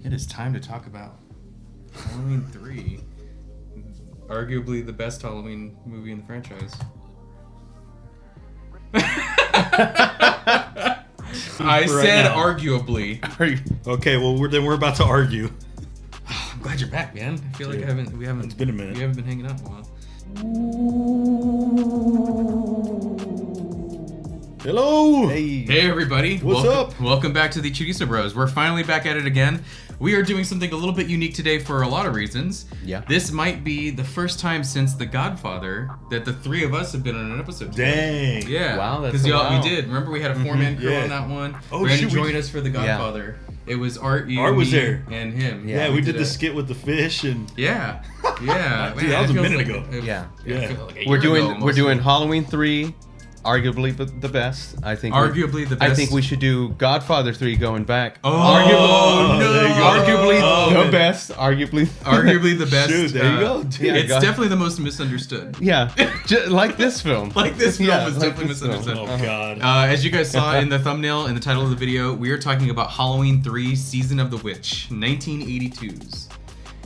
It is time to talk about Halloween 3. Arguably the best Halloween movie in the franchise. I said now. Arguably. Okay, well we're about to argue. I'm glad you're back, man. I feel like we haven't. It's been a minute. We haven't been hanging out in a while. Hello. Hey everybody. What's up? Welcome back to the Chorizo Bros. We're finally back at it again. We are doing something a little bit unique today for a lot of reasons. Yeah. This might be the first time since The Godfather that the three of us have been on an episode together. Dang. Yeah. Wow, that's Because we did. Remember we had a four-man crew Yeah. on that one? Oh, Randy shit, joined us for The Godfather. It was Art, you, Art was me, there. and him. Yeah, we did the skit with the fish and Yeah. Yeah. Dude, that was a minute ago. Yeah. It feels like a We're year ago doing almost. Halloween 3, arguably the best. I think. Arguably the best. I think we should do Godfather 3 going back. Oh, no. There you go. Arguably the best. Arguably the best. Dude, there you go. Yeah, It's definitely the most misunderstood. Yeah, like this film. Like this film Yeah, is like definitely this film. misunderstood. oh god. As you guys saw in the thumbnail and the title of the video, we are talking about Halloween 3 Season of the Witch, 1982's.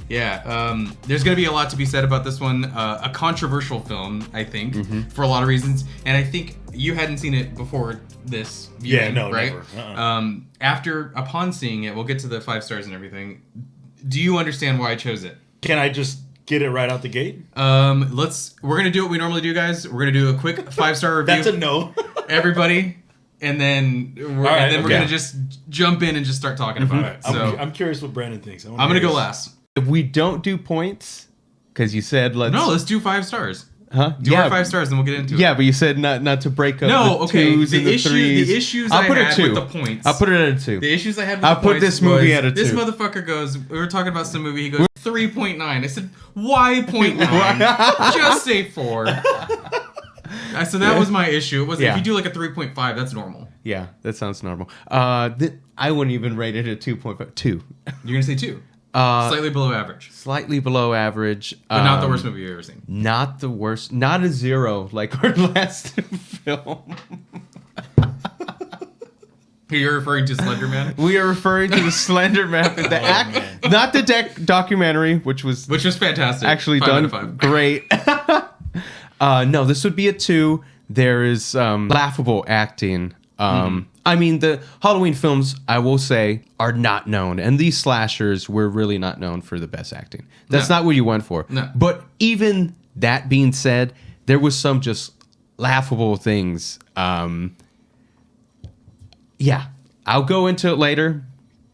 Yeah, there's going to be a lot to be said about this one. A controversial film, I think, for a lot of reasons. And I think you hadn't seen it before this viewing, no, right? never. Upon seeing it, we'll get to the 5 stars and everything. Do you understand why I chose it? Can I just get it right out the gate? We're going to do what we normally do, guys. We're going to do a quick 5-star review. That's a no. Everybody. And then we're going to just jump in and just start talking about it. So I'm curious what Brandon thinks. I'm going to go last. If we don't do points, because you said let's do 5 stars. Huh? Do our 5 stars, then we'll get into it. Yeah, but you said not to break up the twos and the threes. The issues I'll I put had it 2. with the points. I'll put it at a 2. The issues I had with I'll the put points this movie was, at a 2. This motherfucker goes, we were talking about some movie, he goes, 3.9. I said, why 0.9? Just say 4. So that was my issue. It wasn't, if you do like a 3.5, that's normal. Yeah, that sounds normal. I wouldn't even rate it a 2.5. 2. You're going to say 2. Slightly below average. Slightly below average. But not the worst movie you've ever seen. Not the worst. Not a 0 like our last film. You're referring to Slender Man? We are referring to the Slender Man. Not the documentary, which was fantastic. Actually 5 done out of 5. great. No, this would be a 2. There is laughable acting. I mean, the Halloween films, I will say, are not known. And these slashers were really not known for the best acting. That's not what you went for. No. But even that being said, there was some just laughable things. Yeah, I'll go into it later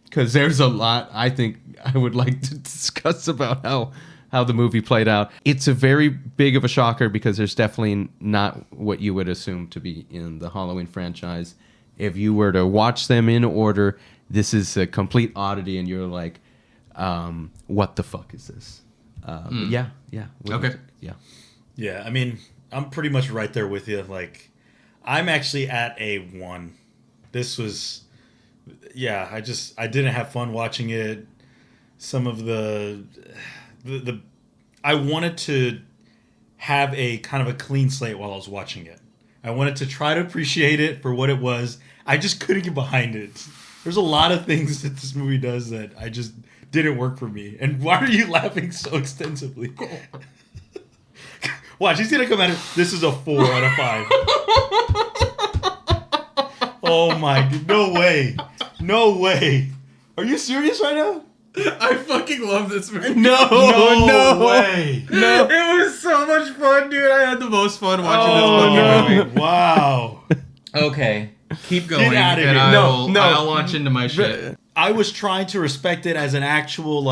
because there's a lot I think I would like to discuss about how the movie played out. It's a very big of a shocker because there's definitely not what you would assume to be in the Halloween franchise. If you were to watch them in order, this is a complete oddity, and you're like, what the fuck is this? Yeah. Okay. Yeah, I mean, I'm pretty much right there with you. Like, I'm actually at a 1. This was, I didn't have fun watching it. Some of the I wanted to have a kind of a clean slate while I was watching it. I wanted to try to appreciate it for what it was. I just couldn't get behind it. There's a lot of things that this movie does that I just didn't work for me. And why are you laughing so extensively? Watch, he's gonna come at it. This is a 4 out of 5. Oh my, no way. No way. Are you serious right now? I fucking love this movie. No way. No. It was so much fun, dude. I had the most fun watching this fucking movie. Wow. Okay. Keep going. Get out of and here. I'll launch into my shit. I was trying to respect it as an actual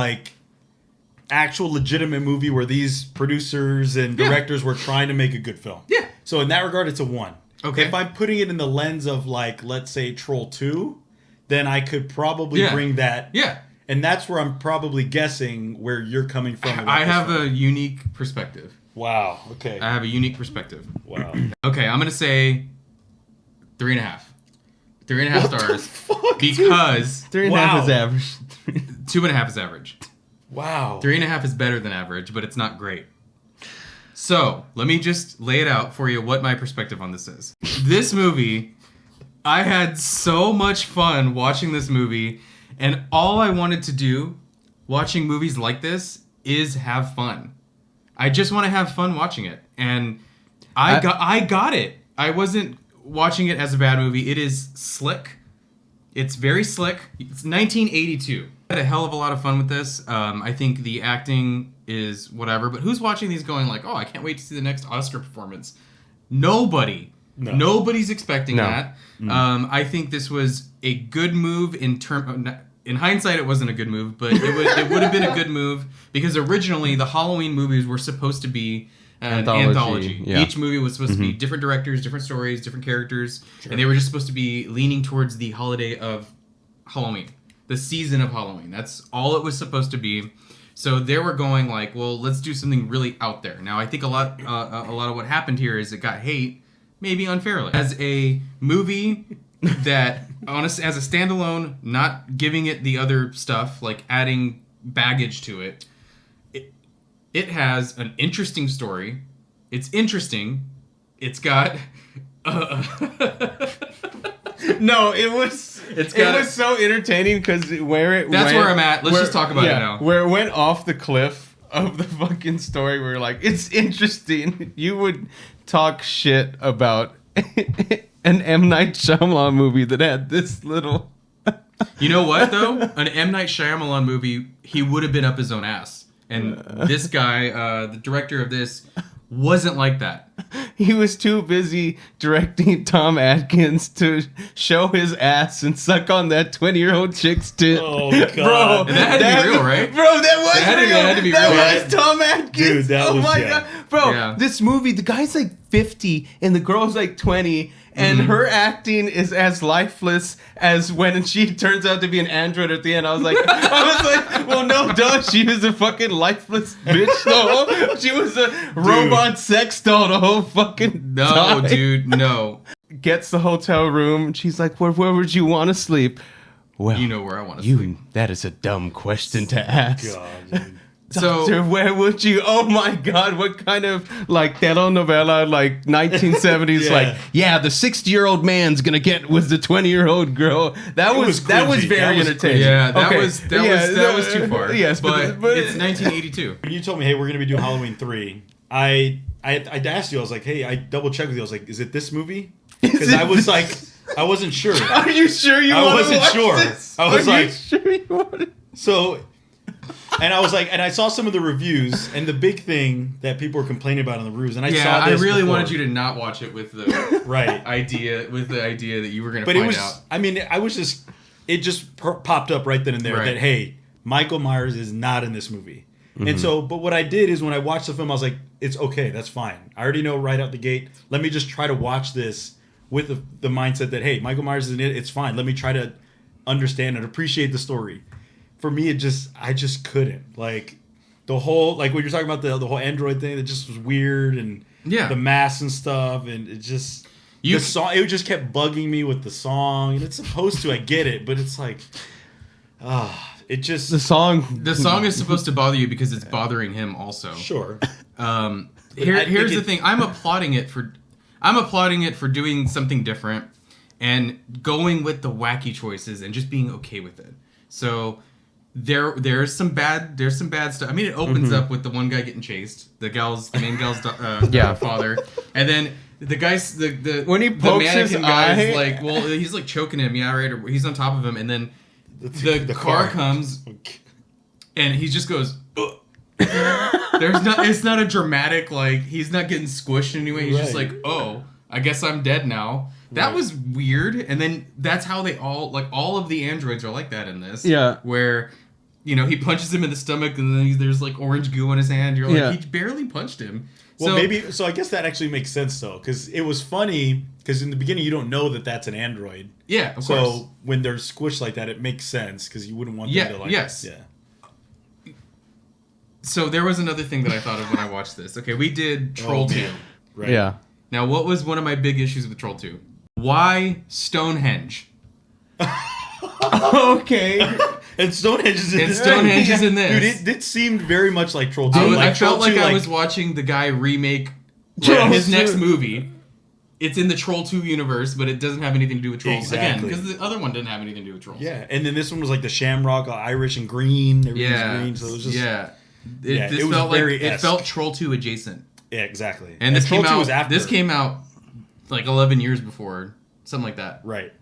legitimate movie where these producers and directors were trying to make a good film. Yeah. So in that regard, it's a 1. Okay. If I'm putting it in the lens of, like, let's say Troll 2, then I could probably bring that. Yeah. And that's where I'm probably guessing where you're coming from. I have a unique perspective. Wow. Okay. I have a unique perspective. Wow. Okay, I'm going to say 3.5. 3.5 stars. Fuck, because 3.5 is average. 2.5 is average. Wow. 3.5 is better than average, but it's not great. So, let me just lay it out for you what my perspective on this is. This movie, I had so much fun watching this movie, And all I wanted to do watching movies like this is have fun. I just want to have fun watching it. And I got it. I wasn't watching it as a bad movie. It is slick. It's very slick. It's 1982. I had a hell of a lot of fun with this. I think the acting is whatever, but who's watching these going like, oh, I can't wait to see the next Oscar performance? Nobody. No. Nobody's expecting that. I think this was a good move in hindsight, it wasn't a good move, but it would have been a good move because originally the Halloween movies were supposed to be an anthology. Yeah. Each movie was supposed to be different directors, different stories, different characters, and they were just supposed to be leaning towards the holiday of Halloween, the season of Halloween. That's all it was supposed to be. So they were going like, well, let's do something really out there. Now, I think a lot of what happened here is it got hate, maybe unfairly. As a movie that, honestly, as a standalone, not giving it the other stuff, like adding baggage to it, it has an interesting story. It's interesting. It's got... No, it was so entertaining because where I'm at. Let's just talk about it now. Where it went off the cliff of the fucking story, we were like, it's interesting. You would talk shit about an M. Night Shyamalan movie that had this little... You know what, though? An M. Night Shyamalan movie, he would have been up his own ass. And this guy, the director of this, wasn't like that. He was too busy directing Tom Atkins to show his ass and suck on that 20-year-old chick's tit. Oh, God. Bro, and that had to be real, right? Bro, that was real. That had to be real. That was Tom Atkins. Dude, that was, my God. Bro, this movie, the guy's like 50 and the girl's like 20. And her acting is as lifeless as when she turns out to be an android at the end. I was like, well, no, duh. She was a fucking lifeless bitch the whole. She was a robot sex doll the whole fucking time. Dude, no. Gets the hotel room. She's like, where would you want to sleep? Well, you know where I want to sleep. That is a dumb question to ask. God, dude. Doctor, where would you? Oh my God! What kind of like telenovela, like 1970s? The 60-year-old man's gonna get with the 20-year-old girl. That was very entertaining. Yeah, that was too far. Yes, but it's 1982. When you told me, hey, we're gonna be doing Halloween 3, I asked you. I was like, hey, I double checked with you. I was like, is it this movie? Because I was like, I wasn't sure. Are you sure you want to watch this? I was like, sure you want it? So. And I was like, and I saw some of the reviews, and the big thing that people were complaining about on the reviews, and I saw this I really before. wanted you to not watch it with the idea that you were going to find out. I mean, it just popped up right then and there that, hey, Michael Myers is not in this movie. And so, but what I did is when I watched the film, I was like, it's okay, that's fine. I already know right out the gate. Let me just try to watch this with the mindset that, hey, Michael Myers is in it, it's fine. Let me try to understand and appreciate the story. For me, I just couldn't. Like, the whole, like, when you're talking about the whole android thing, it just was weird, and the mask and stuff, and it just, the song, it just kept bugging me with the song, and it's supposed to, I get it, but it's like, it just... The song is supposed to bother you because it's bothering him also. Sure. Here's the thing. I'm applauding it for doing something different and going with the wacky choices and just being okay with it. So... There's some bad stuff. I mean, it opens up with the one guy getting chased, the main gal's father, and then the guy's when he pokes his guy eye, is like, well, he's like choking him, or he's on top of him, and then the car comes, and he just goes. It's not a dramatic, like, he's not getting squished anyway. He's just like, oh, I guess I'm dead now. That was weird, and then that's how they all of the androids are like that in this. Yeah, where he punches him in the stomach, and then there's like orange goo on his hand. You're like, he barely punched him. Well, so I guess that actually makes sense though, because it was funny because in the beginning you don't know that that's an android. Yeah, of course. So when they're squished like that, it makes sense because you wouldn't want them to like. Yes. Yeah. So there was another thing that I thought of when I watched this. Okay, we did Troll 2. Right. Yeah. Now, what was one of my big issues with Troll 2? Why Stonehenge? Okay. And Stonehenge is in this. Stonehenge is in this. Dude, it seemed very much like Troll 2. I felt like I was watching the guy remake his next movie. it's in the Troll 2 universe, but it doesn't have anything to do with trolls. Exactly. Again, because the other one didn't have anything to do with trolls. Yeah, and then this one was like the Shamrock, Irish and green. Everything's Yeah. green, so it was just This was felt very it felt Troll 2 adjacent. yeah, exactly. And this Troll came 2 out was after. this came out like 11 years before, something like that. right.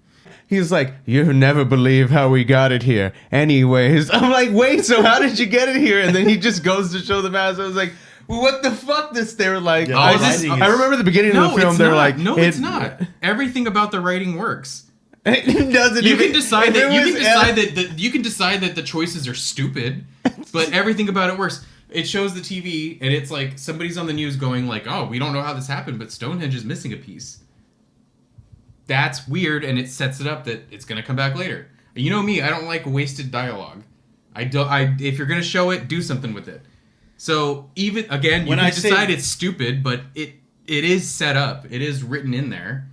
He's like, "You never believe how we got it here." Anyways, I'm like, "Wait, so how did you get it here?" And then he just goes to show the mask. I was like, well, "What the fuck?" They were like, Yeah, Oh, the this- writing I is- remember the beginning of the film. it's They're not. like, no, it's not. Everything about the writing works. It doesn't. You even, can decide if that it you was can decide that you can decide that the choices are stupid, but everything about it works. It shows the TV, and it's like somebody's on the news going like, "Oh, we don't know how this happened, but Stonehenge is missing a piece." That's weird, and it sets it up that it's gonna come back later. You know me, I don't like wasted dialogue. If you're gonna show it, do something with it. So even again, you When can I say- decide it's stupid, but it is set up. It is written in there.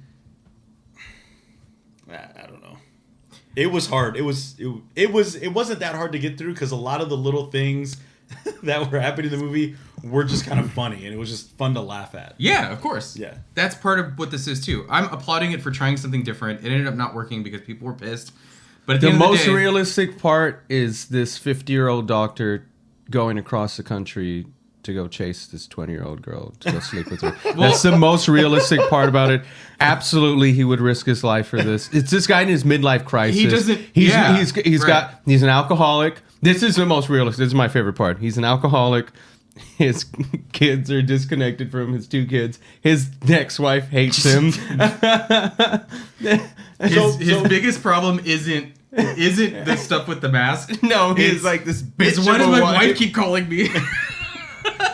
I don't know. It was hard. It wasn't that hard to get through because a lot of the little things that were happening in the movie were just kind of funny, and it was just fun to laugh at. Yeah, of course. Yeah. That's part of what this is too. I'm applauding it for trying something different. It ended up not working because people were pissed. But at the The end of most the day, realistic part is this 50-year-old doctor going across the country to go chase this 20-year-old girl to go sleep with her. That's the most realistic part about it. Absolutely, he would risk his life for this. It's this guy in his midlife crisis. He doesn't- He's yeah, right. He's an alcoholic. This is the most realistic. This is my favorite part. He's an alcoholic. His kids are disconnected from his 2 kids. His ex-wife hates him. his biggest problem isn't the stuff with the mask. No, he's It's- like this bitch. It's why of does a my wife wife keep calling me?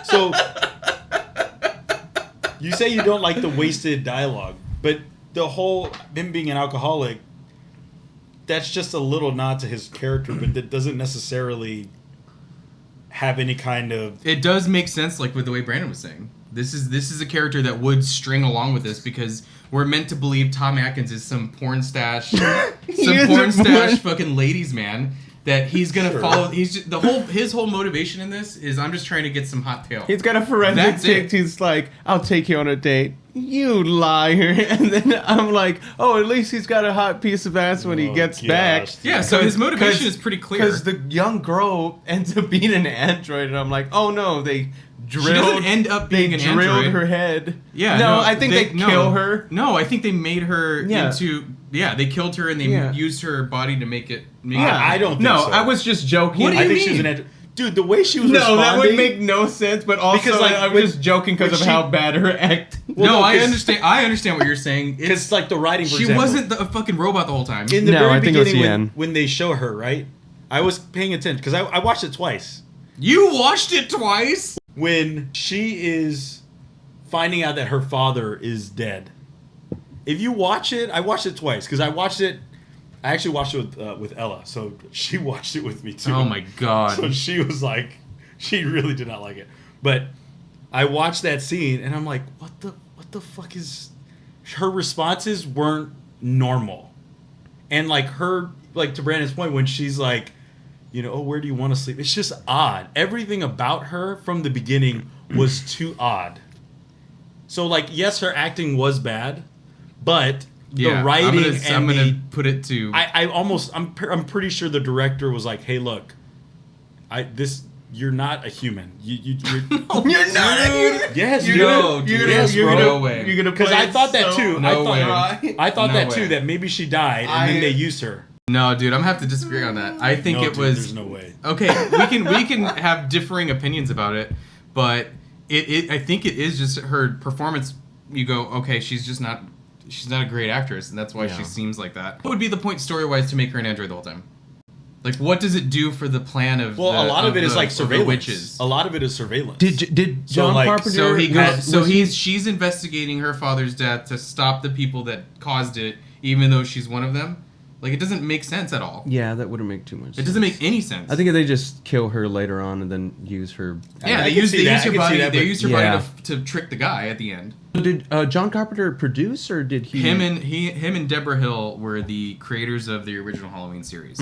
So you say you don't like the wasted dialogue, but the whole him being an alcoholic, that's just a little nod to his character, but that doesn't necessarily have any kind of It does make sense, like with the way Brandon was saying. This is a character that would string along with this because we're meant to believe Tom Atkins is some porn stash, fucking ladies man. That he's gonna Sure. follow. He's just, his whole motivation in this is I'm just trying to get some hot tail. He's got a forensic That's tick. it. He's like, "I'll take you on a date." You liar. And then I'm like, "Oh, at least he's got a hot piece of ass when he Oh, gets gosh, back." dude. Yeah, so his motivation is pretty clear. Because the young girl ends up being an android, and I'm like, "Oh no, they drilled." doesn't end up being an drilled android. her head. Yeah, no, I think they kill her. No, I think they made her Yeah. into. Yeah, they killed her and they Yeah. used her body to make it. I don't think No, so. I was just joking. What do I you think she was mean? an dude. The way she was No, that would responding- make no sense. But also, Because, like, I was when- just joking because when of she- how bad her act. Well, no, no, I 'cause- understand. I understand what you're saying. because like the writing. For She example, wasn't a fucking robot the whole time. in the No, very I think it was beginning the end. when they show her. Right, I was paying attention because I watched it twice. You watched it twice. When she is finding out that her father is dead. If you watch it, I watched it twice because I actually watched it with Ella, so she watched it with me too. Oh my god. So she was like, she really did not like it. But I watched that scene and I'm like, what the fuck is? Her responses weren't normal, and like her, like to Brandon's point, when she's like, you know, oh, where do you want to sleep? It's just odd. Everything about her from the beginning was too odd. So like, yes, her acting was bad, but the writing I'm and gonna put it to. I'm pretty sure the director was like, hey, look, you're not a human. You're You're not. yes, You dude. know, dude. Yes, You're bro. gonna- No way. You're gonna Because play I it thought that so too. No way. I thought No that way. too. That maybe she died and then they used her. No, dude, I'm gonna have to disagree on that. I think No, it dude, was. There's no way. Okay, we can have differing opinions about it, but I think it is just her performance. You go, okay, she's not a great actress, and that's why she seems like that. What would be the point story wise to make her an android the whole time? Like, what does it do for the plan of? Well, a lot of it is like the surveillance. witches. A lot of it is surveillance. Did So, John like- Carpenter? So he goes. So was she's investigating her father's death to stop the people that caused it, even though she's one of them. Like, it doesn't make sense at all. Yeah, that wouldn't make too much. It doesn't make any sense. I think they just kill her later on and then use her. Yeah, I they can use see that. her I can see body. that, They but- use her Yeah. body to trick the guy at the end. Did John Carpenter produce or did he? Him and Deborah Hill were the creators of the original Halloween series.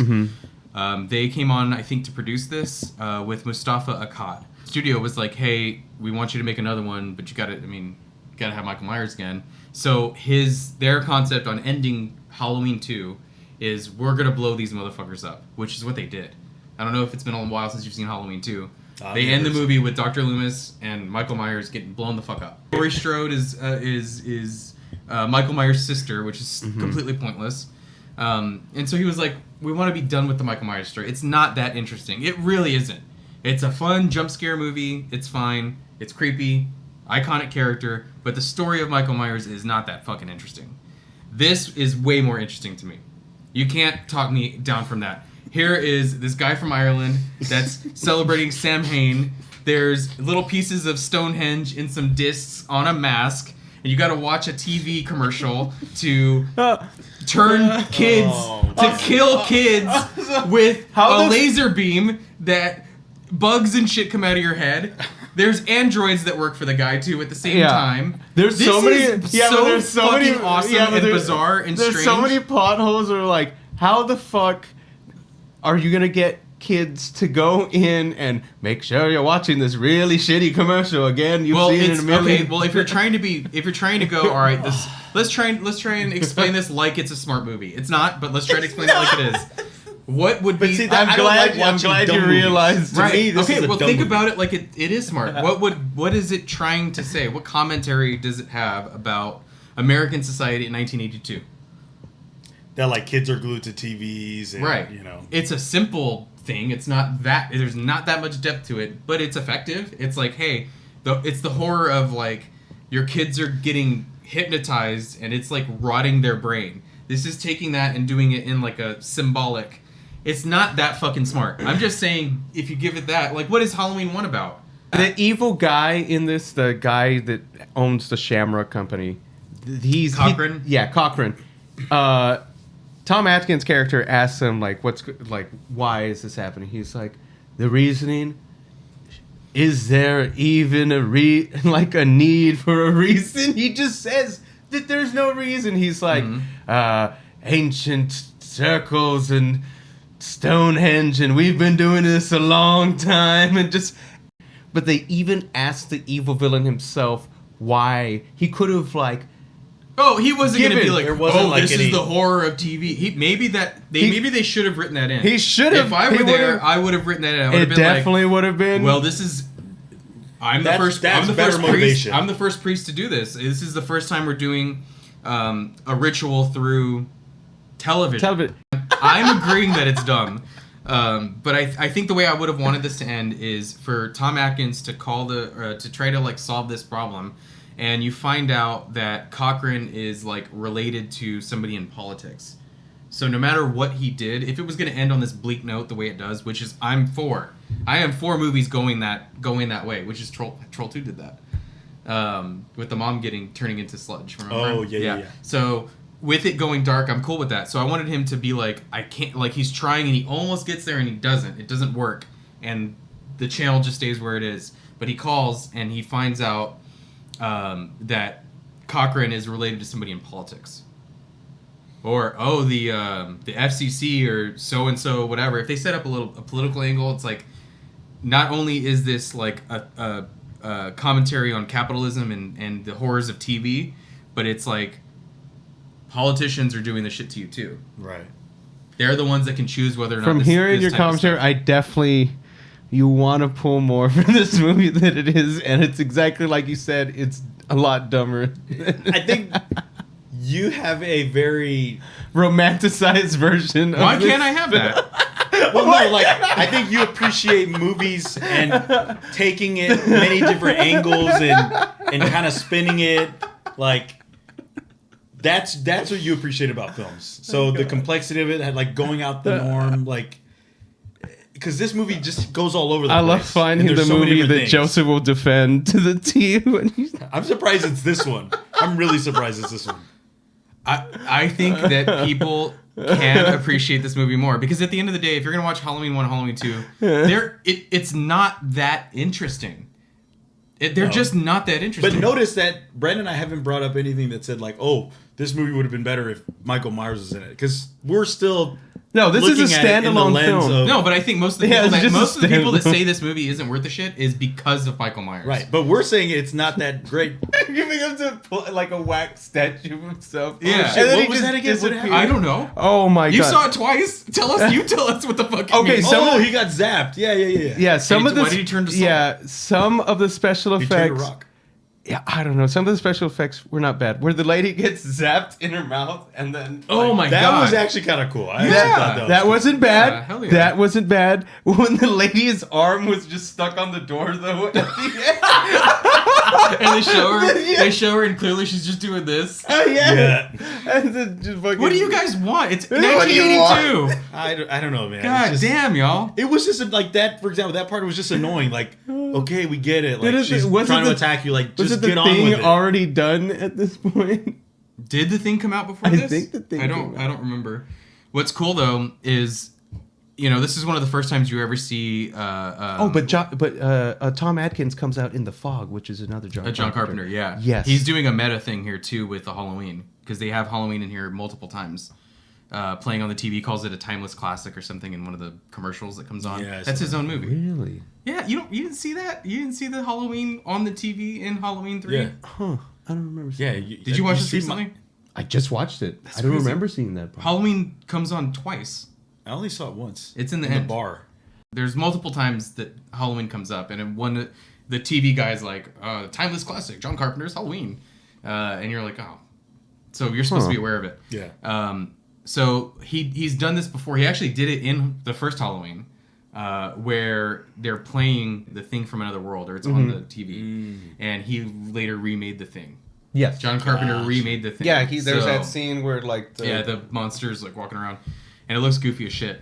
They came on, I think, to produce this with Mustafa Akkad. Studio was like, "Hey, we want you to make another one, but you got to. I mean, gotta have Michael Myers again. So their concept on ending Halloween 2 is we're gonna blow these motherfuckers up, which is what they did. I don't know if it's been a while since you've seen Halloween 2. They end the movie with Dr. Loomis and Michael Myers getting blown the fuck up. Laurie Strode is Michael Myers' sister, which is completely pointless. And so he was like, we want to be done with the Michael Myers story. It's not that interesting. It really isn't. It's a fun jump scare movie. It's fine. It's creepy. Iconic character. But the story of Michael Myers is not that fucking interesting. This is way more interesting to me. You can't talk me down from that. Here is this guy from Ireland that's celebrating Samhain. There's little pieces of Stonehenge in some discs on a mask. And you got to watch a TV commercial to turn kids, to kill kids with a laser beam that bugs and shit come out of your head. There's androids that work for the guy too at the same time. There's so many awesome and bizarre and strange. There's so many plot holes where like, how the fuck are you gonna get kids to go in and make sure you're watching this really shitty commercial again? You've seen it in a million. Okay, well if you're trying to go, all right, let's try and explain this like it's a smart movie. It's not, but let's try to explain it like it is. What would be? See, I'm glad you realized. Right. Me, this okay. is a Well, dumb think movie. about it like it is smart. What is it trying to say? What commentary does it have about American society in 1982? That like kids are glued to TVs, and, Right. You know, it's a simple thing. It's not that there's not that much depth to it, but it's effective. It's like, hey, it's the horror of like your kids are getting hypnotized and it's like rotting their brain. This is taking that and doing it in like a symbolic. It's not that fucking smart. I'm just saying, if you give it that, like, what is Halloween 1 about? The evil guy in this, the guy that owns the Shamrock Company, Cochran? Cochran. Tom Atkins' character asks him, like, why is this happening? He's like, the reasoning, is there even a need for a reason? He just says that there's no reason. He's like, ancient circles and Stonehenge, and we've been doing this a long time, but they even asked the evil villain himself why. He could have he wasn't going to be like, this is the horror of TV. Maybe they should have written that in. He should have. If I were there, I would have written that in. I would have been definitely would have been. Well, this is. I'm the first motivation. priest. I'm the first priest to do this. This is the first time we're doing a ritual through television. I'm agreeing that it's dumb, but I think the way I would have wanted this to end is for Tom Atkins to to try to like solve this problem, and you find out that Cochran is like related to somebody in politics. So no matter what he did, if it was going to end on this bleak note the way it does, which is I am for movies going that way, which is Troll 2 did that with the mom turning into sludge. Remember? Oh yeah. So with it going dark, I'm cool with that. So I wanted him to be like, I can't, like he's trying and he almost gets there and he doesn't. It doesn't work. And the channel just stays where it is. But he calls and he finds out that Cochran is related to somebody in politics. Or, the FCC or so-and-so, whatever. If they set up a political angle, it's like, not only is this like a commentary on capitalism and the horrors of TV, but it's like, politicians are doing the shit to you too. Right. They're the ones that can choose whether or not. From hearing your commentary, I definitely you want to pull more from this movie than it is, and it's exactly like you said. It's a lot dumber. I think you have a very romanticized version. Why can't I have that? Well, no, like I think you appreciate movies and taking it many different angles and kind of spinning it like. That's what you appreciate about films. So the complexity of it, like going out the norm, like because this movie just goes all over the place. I love finding the movie that Joseph will defend to the T. I'm surprised it's this one. I'm really surprised it's this one. I think that people can appreciate this movie more because at the end of the day, if you're gonna watch Halloween 1, Halloween 2, it's not that interesting. They're just not that interesting. But notice that Brandon and I haven't brought up anything that said like, oh, this movie would have been better if Michael Myers was in it. Because we're still No, this is a looking at it in the standalone lens film. of- No, but I think most of the Yeah, people it's that, just a most of the people that standalone. say this movie isn't worth the shit is because of Michael Myers. Right, but we're saying it's not that great. Giving him to like a wax statue of himself. Yeah. shit, what was that again? What happened? I don't know. Oh my You god! saw it twice. Tell us. You tell us what the fuck. It Okay, means. so- He got zapped. Yeah. Yeah, some of the Why did he turn to salt? yeah, some of the special He turned effects. to rock. Yeah, I don't know. Some of the special effects were not bad. Where the lady gets zapped in her mouth and then Oh my That god. was actually kind of cool. I Yeah. actually thought that was wasn't bad. Yeah, hell yeah. That wasn't bad. When the lady's arm was just stuck on the door though. At the end. And they Yeah. show her, and clearly she's just doing this. Oh yeah. Yeah. And then just fucking, What do you guys want? It's What do you 1982. I don't know, man. God It's just- damn, y'all. It was just like that. For example, that part was just annoying. Like, okay, we get it. Like, was she's it trying to the- attack you. Like, Was just it the get on thing with it. already done at this point? Did the thing come out before I this? think the thing I came out. don't remember. What's cool though is, this is one of the first times you ever see. But Tom Atkins comes out in The Fog, which is another John Carpenter. Yeah. Yes. He's doing a meta thing here too with the Halloween, because they have Halloween in here multiple times. Playing on the TV, calls it a timeless classic or something in one of the commercials that comes on. Yeah, I That's saw his own movie. Really? Yeah, you didn't see that? You didn't see the Halloween on the TV in Halloween 3? Yeah. Huh. I don't remember seeing Yeah. it. Did you watch this see recently? I just watched it. I don't crazy. remember seeing that part. Halloween comes on twice. I only saw it once. It's in the end. bar. There's multiple times that Halloween comes up, and the TV guy's like, timeless classic, John Carpenter's Halloween. And you're like, oh. So you're supposed to be aware of it. Yeah. So he's done this before. He actually did it in the first Halloween, where they're playing The Thing from Another World, or it's on the TV. And he later remade The Thing. Yes. John Carpenter remade The Thing. Yeah, there's So- that scene where like the monster's like walking around, and it looks goofy as shit.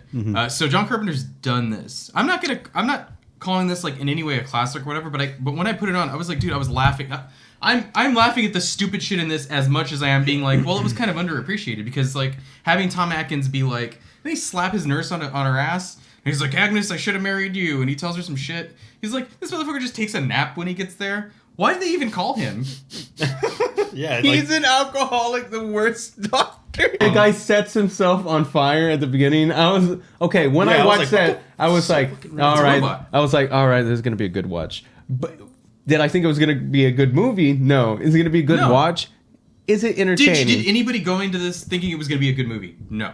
So John Carpenter's done this. I'm not calling this like in any way a classic or whatever, but when I put it on, I was like, dude, I was laughing. I'm laughing at the stupid shit in this as much as I am being like, well, it was kind of underappreciated, because like having Tom Atkins be like, then he slap his nurse on her ass, and he's like, Agnes, I should have married you, and he tells her some shit. He's like, this motherfucker just takes a nap when he gets there. Why did they even call him? Yeah. He's an alcoholic, the worst doctor. The guy sets himself on fire at the beginning. I was okay when Yeah, I I was watched like, that. what I was like, It's all a right. robot. I was like, all right, this is gonna be a good watch. But did I think it was gonna be a good movie? No. Is it gonna be a good No. watch? Is it entertaining? Did anybody go into this thinking it was going to be a good movie? No.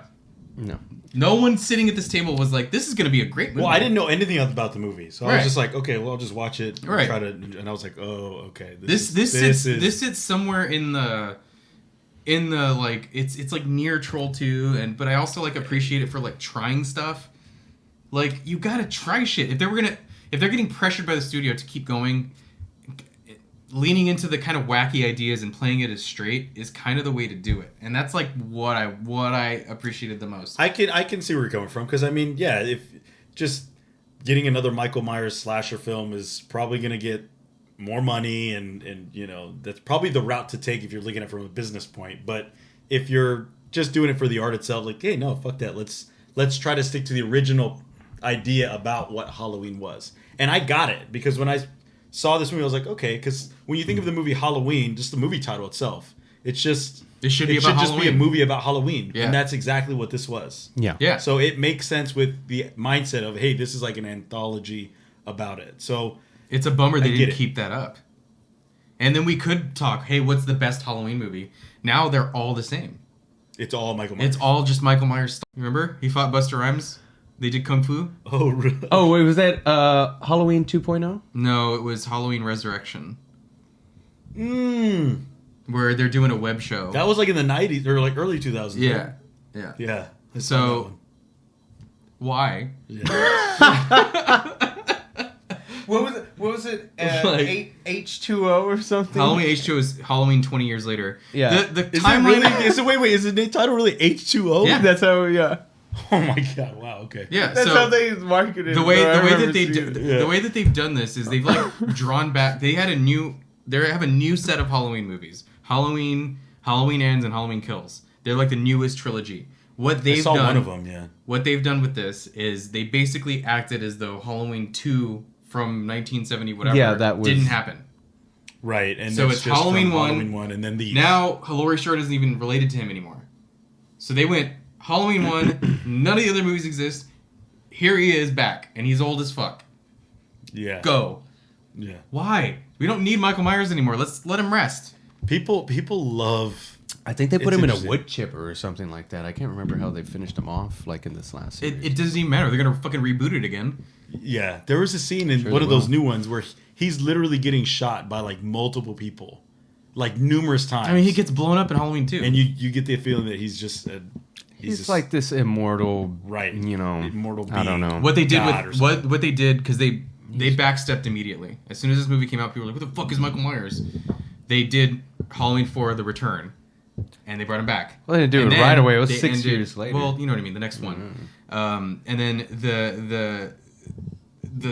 No. No one sitting at this table was like, this is going to be a great movie. Well, I didn't know anything about the movie, so I Right. was just like, okay, well, I'll just watch it. And Right. and I was like, oh, okay. This sits somewhere in the like, it's like near Troll 2, but I also like appreciate it for like trying stuff. Like, you got to try shit. If they're getting pressured by the studio to keep going, leaning into the kind of wacky ideas and playing it as straight is kind of the way to do it. And that's like what I appreciated the most. I can see where you're coming from, because I mean, yeah, if just getting another Michael Myers slasher film is probably going to get more money, and that's probably the route to take if you're looking at it from a business point. But if you're just doing it for the art itself, like, hey, no, fuck that. Let's try to stick to the original idea about what Halloween was. And I got it, because when I saw this movie, I was like, okay, because when you think of the movie Halloween, just the movie title itself, it should be just be a a movie about Halloween. Yeah. And that's exactly what this was. Yeah. Yeah. So it makes sense with the mindset of, hey, this is like an anthology about it. So It's a bummer they get didn't it. keep that up. And then we could talk, hey, what's the best Halloween movie? Now they're all the same. it's all Michael Myers. It's all just Michael Myers stuff. Remember? He fought Busta Rhymes. They did Kung Fu. Oh, really? Oh, wait, was that Halloween 2.0? No, it was Halloween Resurrection, Mm. where they're doing a web show. That was like in the 90s or like early 2000s. Yeah. right? Yeah. Yeah. I saw So- that one. Why? Yeah. What was it? Like- H2O or something? Halloween H2O is Halloween 20 years later. Yeah. The Is timeline. it really? Wait, is the title really H2O? Yeah. That's how, yeah. Oh my god! Wow. Okay. Yeah. That's so how they marketed the way it. I that remember they seeing it. the way that they've done this is they've like drawn back. They have a new set of Halloween movies. Halloween Ends, and Halloween Kills. They're like the newest trilogy. What they've I saw done, one of them. Yeah. What they've done with this is they basically acted as though Halloween 2 from 1970 whatever didn't happen. Right. And So it's just Halloween from 1. Halloween 1, and then these. Now Laurie Strode isn't even related to him anymore. So they went Halloween 1, none of the other movies exist. Here he is back, and he's old as fuck. Yeah. Go. Yeah. Why? We don't need Michael Myers anymore. Let's let him rest. People love. I think they put It's him in a interesting. wood chipper or something like that. I can't remember how they finished him off, like in this last series. It doesn't even matter. They're gonna fucking reboot it again. Yeah, there was a scene in Sure one they of those will. new ones where he's literally getting shot by like multiple people, like numerous times. I mean, he gets blown up in Halloween 2. and you get the feeling that he's just He's just, like this immortal, right, you know, immortal I don't being. know. what they did God or with something. what they did, because they backstepped immediately. As soon as this movie came out, people were like, "What the fuck is Michael Myers?" They did Halloween 4: The Return, and they brought him back. Well, they didn't do And it then right away. It was they 6 years later. Well, you know what I mean. The next one, and then the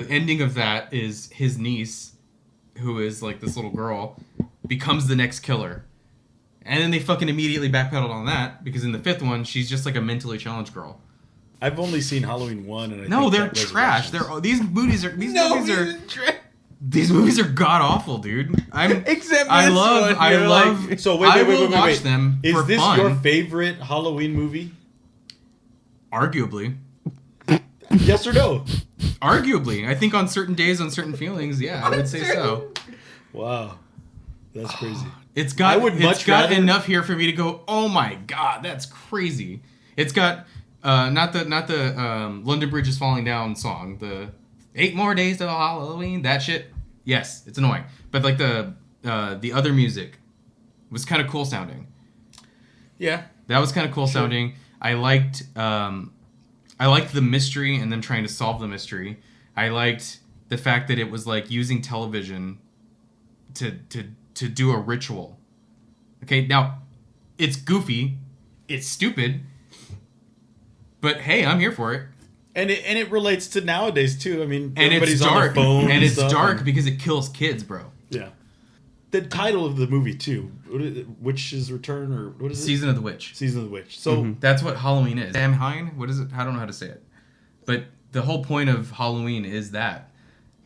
ending of that is his niece, who is like this little girl, becomes the next killer. And then they fucking immediately backpedaled on that, because in the 5th one, she's just like a mentally challenged girl. I've only seen Halloween 1, and I No, think they're that trash. Resurrections- These movies are god awful, dude. Except I this love one, I you're love. like- So wait, I wait, will wait, wait, watch wait. them Is for this fun. your favorite Halloween movie? Arguably, Yes or no? arguably, I think on certain days, on certain feelings, yeah, I would say so. Wow, that's crazy. It's got I would it's much got rather- enough here for me to go, oh my god, that's crazy. It's got not the London Bridge is falling down song, the 8 more days till Halloween, that shit. Yes, it's annoying, but like the other music was kind of cool sounding. Yeah, That was kind of cool sounding. I liked the mystery and then trying to solve the mystery. I liked the fact that it was like using television to do a ritual. Okay, now it's goofy, it's stupid, but hey, I'm here for it. and it relates to nowadays too. I mean, And it's everybody's dark, on their phone and it's stuff, dark because it kills kids, bro. Yeah. The title of the movie too, Witch's Return, or what is it? Season of the Witch. Season of the Witch. So That's what Halloween is. Samhain? What is it? I don't know how to say it. But the whole point of Halloween is that.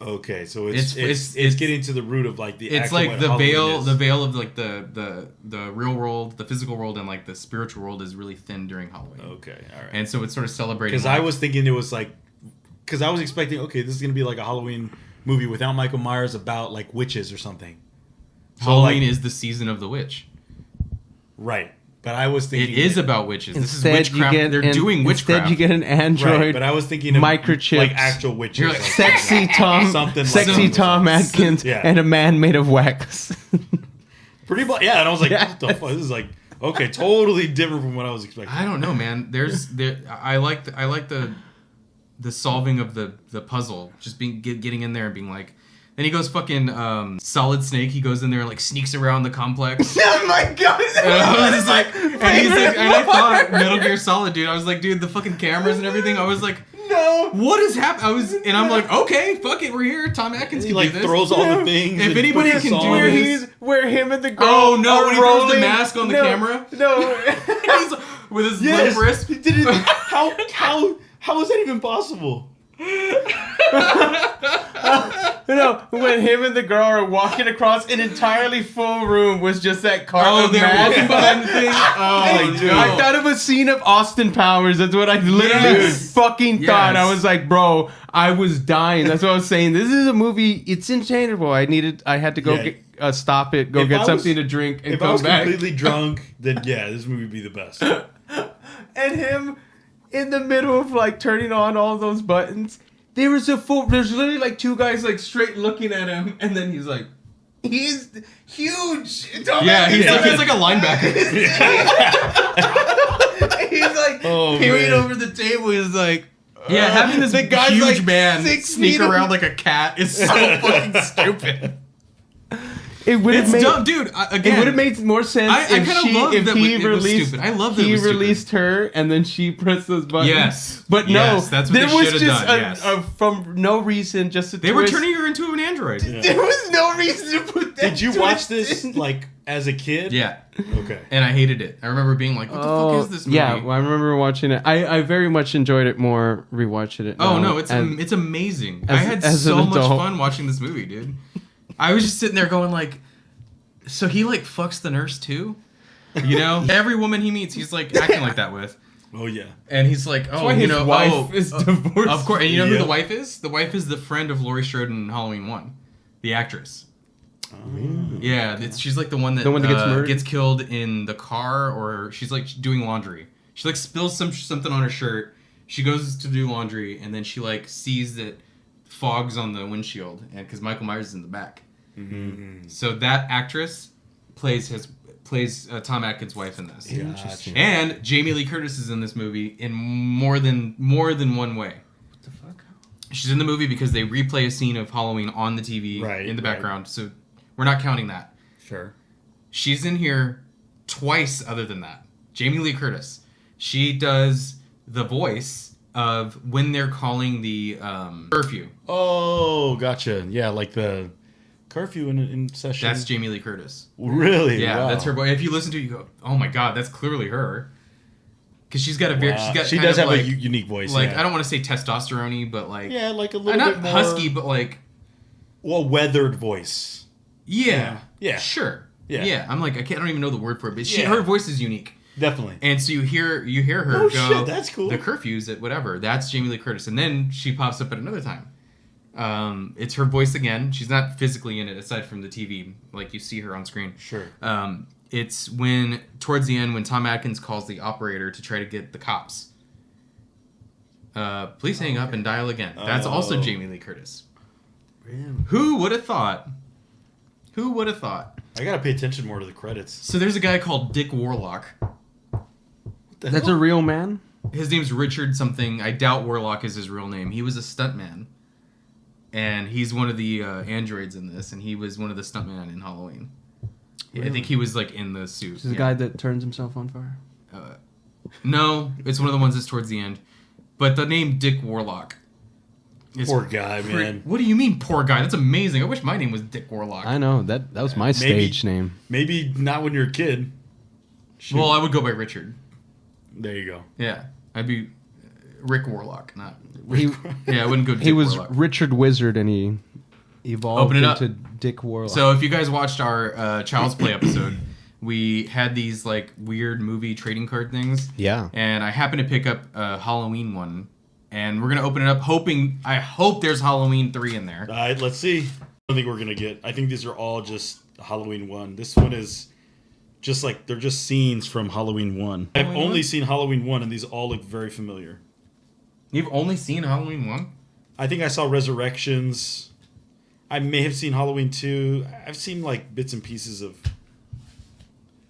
okay, so It's it's getting to the root of like the. It's actual like what the Halloween is. veil of like the real world, the physical world, and like the spiritual world is really thin during Halloween. Okay, all right. And so it's sort of celebrating. Because I was thinking it was like, because I was expecting, okay, this is gonna be like a Halloween movie without Michael Myers about like witches or something. So, Halloween like- is the season of the witch. Right, but I was It thinking is about witches. This is Instead, you witchcraft. get They're doing witchcraft. Instead, you get an android. right, but I was thinking of microchips, like actual witches, You're like, sexy Tom, Something like sexy that. Tom Atkins, Yeah. and a man made of wax. pretty much, yeah. And I was like, Yeah. what the fuck? This is like, okay, totally different from what I was expecting. I don't know, man. I like the solving of the puzzle. Just getting in there and being like. Then he goes fucking Solid Snake. He goes in there and like sneaks around the complex. Oh my god! And I was like, and he's like, and I thought Metal Gear Solid, dude. I was like, dude, the fucking cameras and everything. I was like, No! what is happening? And I'm like, okay, fuck it, we're here. Tom Atkins He can like do this. throws all the things. If and anybody puts the can do song it, Where in. he's where him and the girl. Oh, no, are when he throws the rolling. mask on the No, camera? No. He's with his Yes, limp wrist. he did it. How is that even possible? No, when him and the girl are walking across an entirely full room was just that cart Oh, of they're masks. walking behind the thing. Oh, dude. no. I thought of a scene of Austin Powers. That's what I literally Yes. fucking thought. Yes. I was like, bro, I was dying. That's what I was saying. This is a movie. It's interchangeable. I had to go Yeah. stop it, go If get I was- something to drink, and If I come was back. completely drunk, then yeah, this movie would be the best. And him in the middle of like turning on all those buttons. There's literally like two guys like straight looking at him, and then he's like, he's huge. Yeah, he's like a linebacker. He's like Oh, peering man. over the table. He's like, Yeah, having this the guy's huge like man 6 sneak feet around like a cat is so fucking stupid. It would have It's made dumb, dude. Again, it would have made more sense I if kinda love that he it was released stupid. I love that he it was stupid. released her and then she pressed those buttons. Yes. but Yes, no, that's what there they was should just have done, yes. from no reason, just a They were twist. turning her into an android. There was no reason to put that. Did you watch twist this in. like as a kid? Yeah, Okay. and I hated it. I remember being like, "What the fuck is this movie?" Yeah, well, I remember watching it. I very much enjoyed it more rewatching it. Oh now. no, it's amazing. I as- had as so an much adult. fun watching this movie, dude. I was just sitting there going like, so he like fucks the nurse too, you know? Every woman he meets, he's like acting like that with. Oh yeah. And he's like, That's why his wife is divorced. Of course. And you know who Yeah. the wife is? The wife is the friend of Laurie Strode in Halloween 1. The actress. Yeah, she's like the one that gets murdered? gets killed in the car, or she's like doing laundry. She like spills something on her shirt. She goes to do laundry, and then she like sees that fog's on the windshield, and because Michael Myers is in the back. Mm-hmm. So that actress plays Tom Atkins' wife in this. Interesting. And Jamie Lee Curtis is in this movie in more than one way. What the fuck? She's in the movie because they replay a scene of Halloween on the TV in the background. So we're not counting that. Sure. She's in here twice other than that. Jamie Lee Curtis. She does the voice of when they're calling the curfew. Oh, gotcha. Yeah, like the curfew in session. That's Jamie Lee Curtis. Really? Yeah, Wow. that's her voice. If you listen to it, you go, oh my god, that's clearly her. Because she's got a very, She does have a unique voice. Like, yeah. I don't want to say testosterone-y, but like... Yeah, like a little not bit more... husky, but like... Well, weathered voice. Yeah. Yeah. Sure. Yeah. Yeah. I'm like, I don't even know the word for it, but Yeah. her voice is unique. Definitely. And so you hear her Oh, go, shit, that's cool. the curfews at whatever. That's Jamie Lee Curtis. And then she pops up at another time. It's her voice again. She's not physically in it aside from the TV, like you see her on screen. Sure. It's when, towards the end, when Tom Atkins calls the operator to try to get the cops. Please hang up and dial again. That's also Jamie Lee Curtis. Who would have thought? Who would have thought? I gotta pay attention more to the credits. So there's a guy called Dick Warlock. That's a real man? His name's Richard something. I doubt Warlock is his real name. He was a stuntman. And he's one of the androids in this, and he was one of the stuntmen in Halloween. Really? I think he was like in the suit. This is the guy that turns himself on fire? No, it's one of the ones that's towards the end. But the name Dick Warlock. is Poor guy, man. What do you mean, poor guy? That's amazing. I wish my name was Dick Warlock. I know. That was my stage name. Maybe not when you're a kid. Shoot. Well, I would go by Richard. There you go. Yeah, I'd be Rick Warlock, not. He, Yeah, I wouldn't go Dick he was Warlock. Richard Wizard, and he evolved Open it up. into Dick Warlock. So if you guys watched our Child's Play episode, we had these like weird movie trading card things. Yeah. And I happened to pick up a Halloween one, and we're gonna open it up, I hope there's Halloween 3 in there. All right, let's see. I don't think we're gonna get. I think these are all just Halloween 1. This one is just like they're just scenes from Halloween 1. I've Halloween only 1? seen Halloween 1, and these all look very familiar. You've only seen Halloween 1? I think I saw Resurrections. I may have seen Halloween 2. I've seen like bits and pieces of.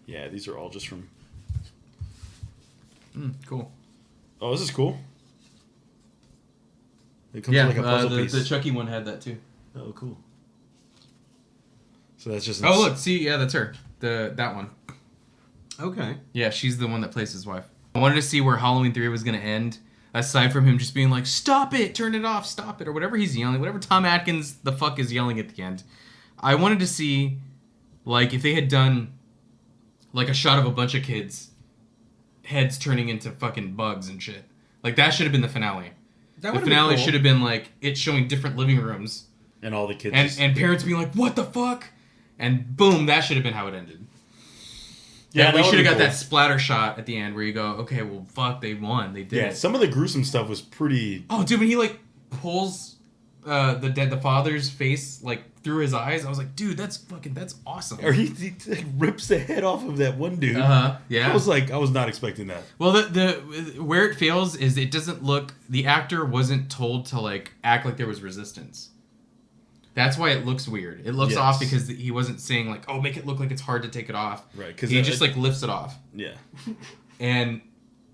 Yeah, these are all just from. Cool. Oh, this is cool. It comes with like a puzzle piece. the Chucky one had that too. Oh, cool. So that's just. Oh look, see, yeah, that's her. That one. Okay. Yeah, she's the one that plays his wife. I wanted to see where Halloween 3 was gonna end. Aside from him just being like, stop it, turn it off, stop it, or whatever he's yelling, whatever Tom Atkins the fuck is yelling at the end. I wanted to see, like, if they had done, like, a shot of a bunch of kids' heads turning into fucking bugs and shit. Like, that should have been the finale. The finale should have been, like, it showing different living rooms. And all the kids. And parents being like, what the fuck? And boom, that should have been how it ended. Yeah, we that should have got would've been that splatter shot at the end where you go, okay, well, fuck, they won, they did Yeah, it. some of the gruesome stuff was pretty. Oh, dude, when he like pulls the father's face like through his eyes, I was like, dude, that's awesome. Or he like, rips the head off of that one dude. Yeah. I was not expecting that. Well, the where it fails is it doesn't look. The actor wasn't told to like act like there was resistance. That's why it looks weird. It looks Yes. off because he wasn't saying like, oh, make it look like it's hard to take it off. Right, because he just like lifts it off. Yeah. And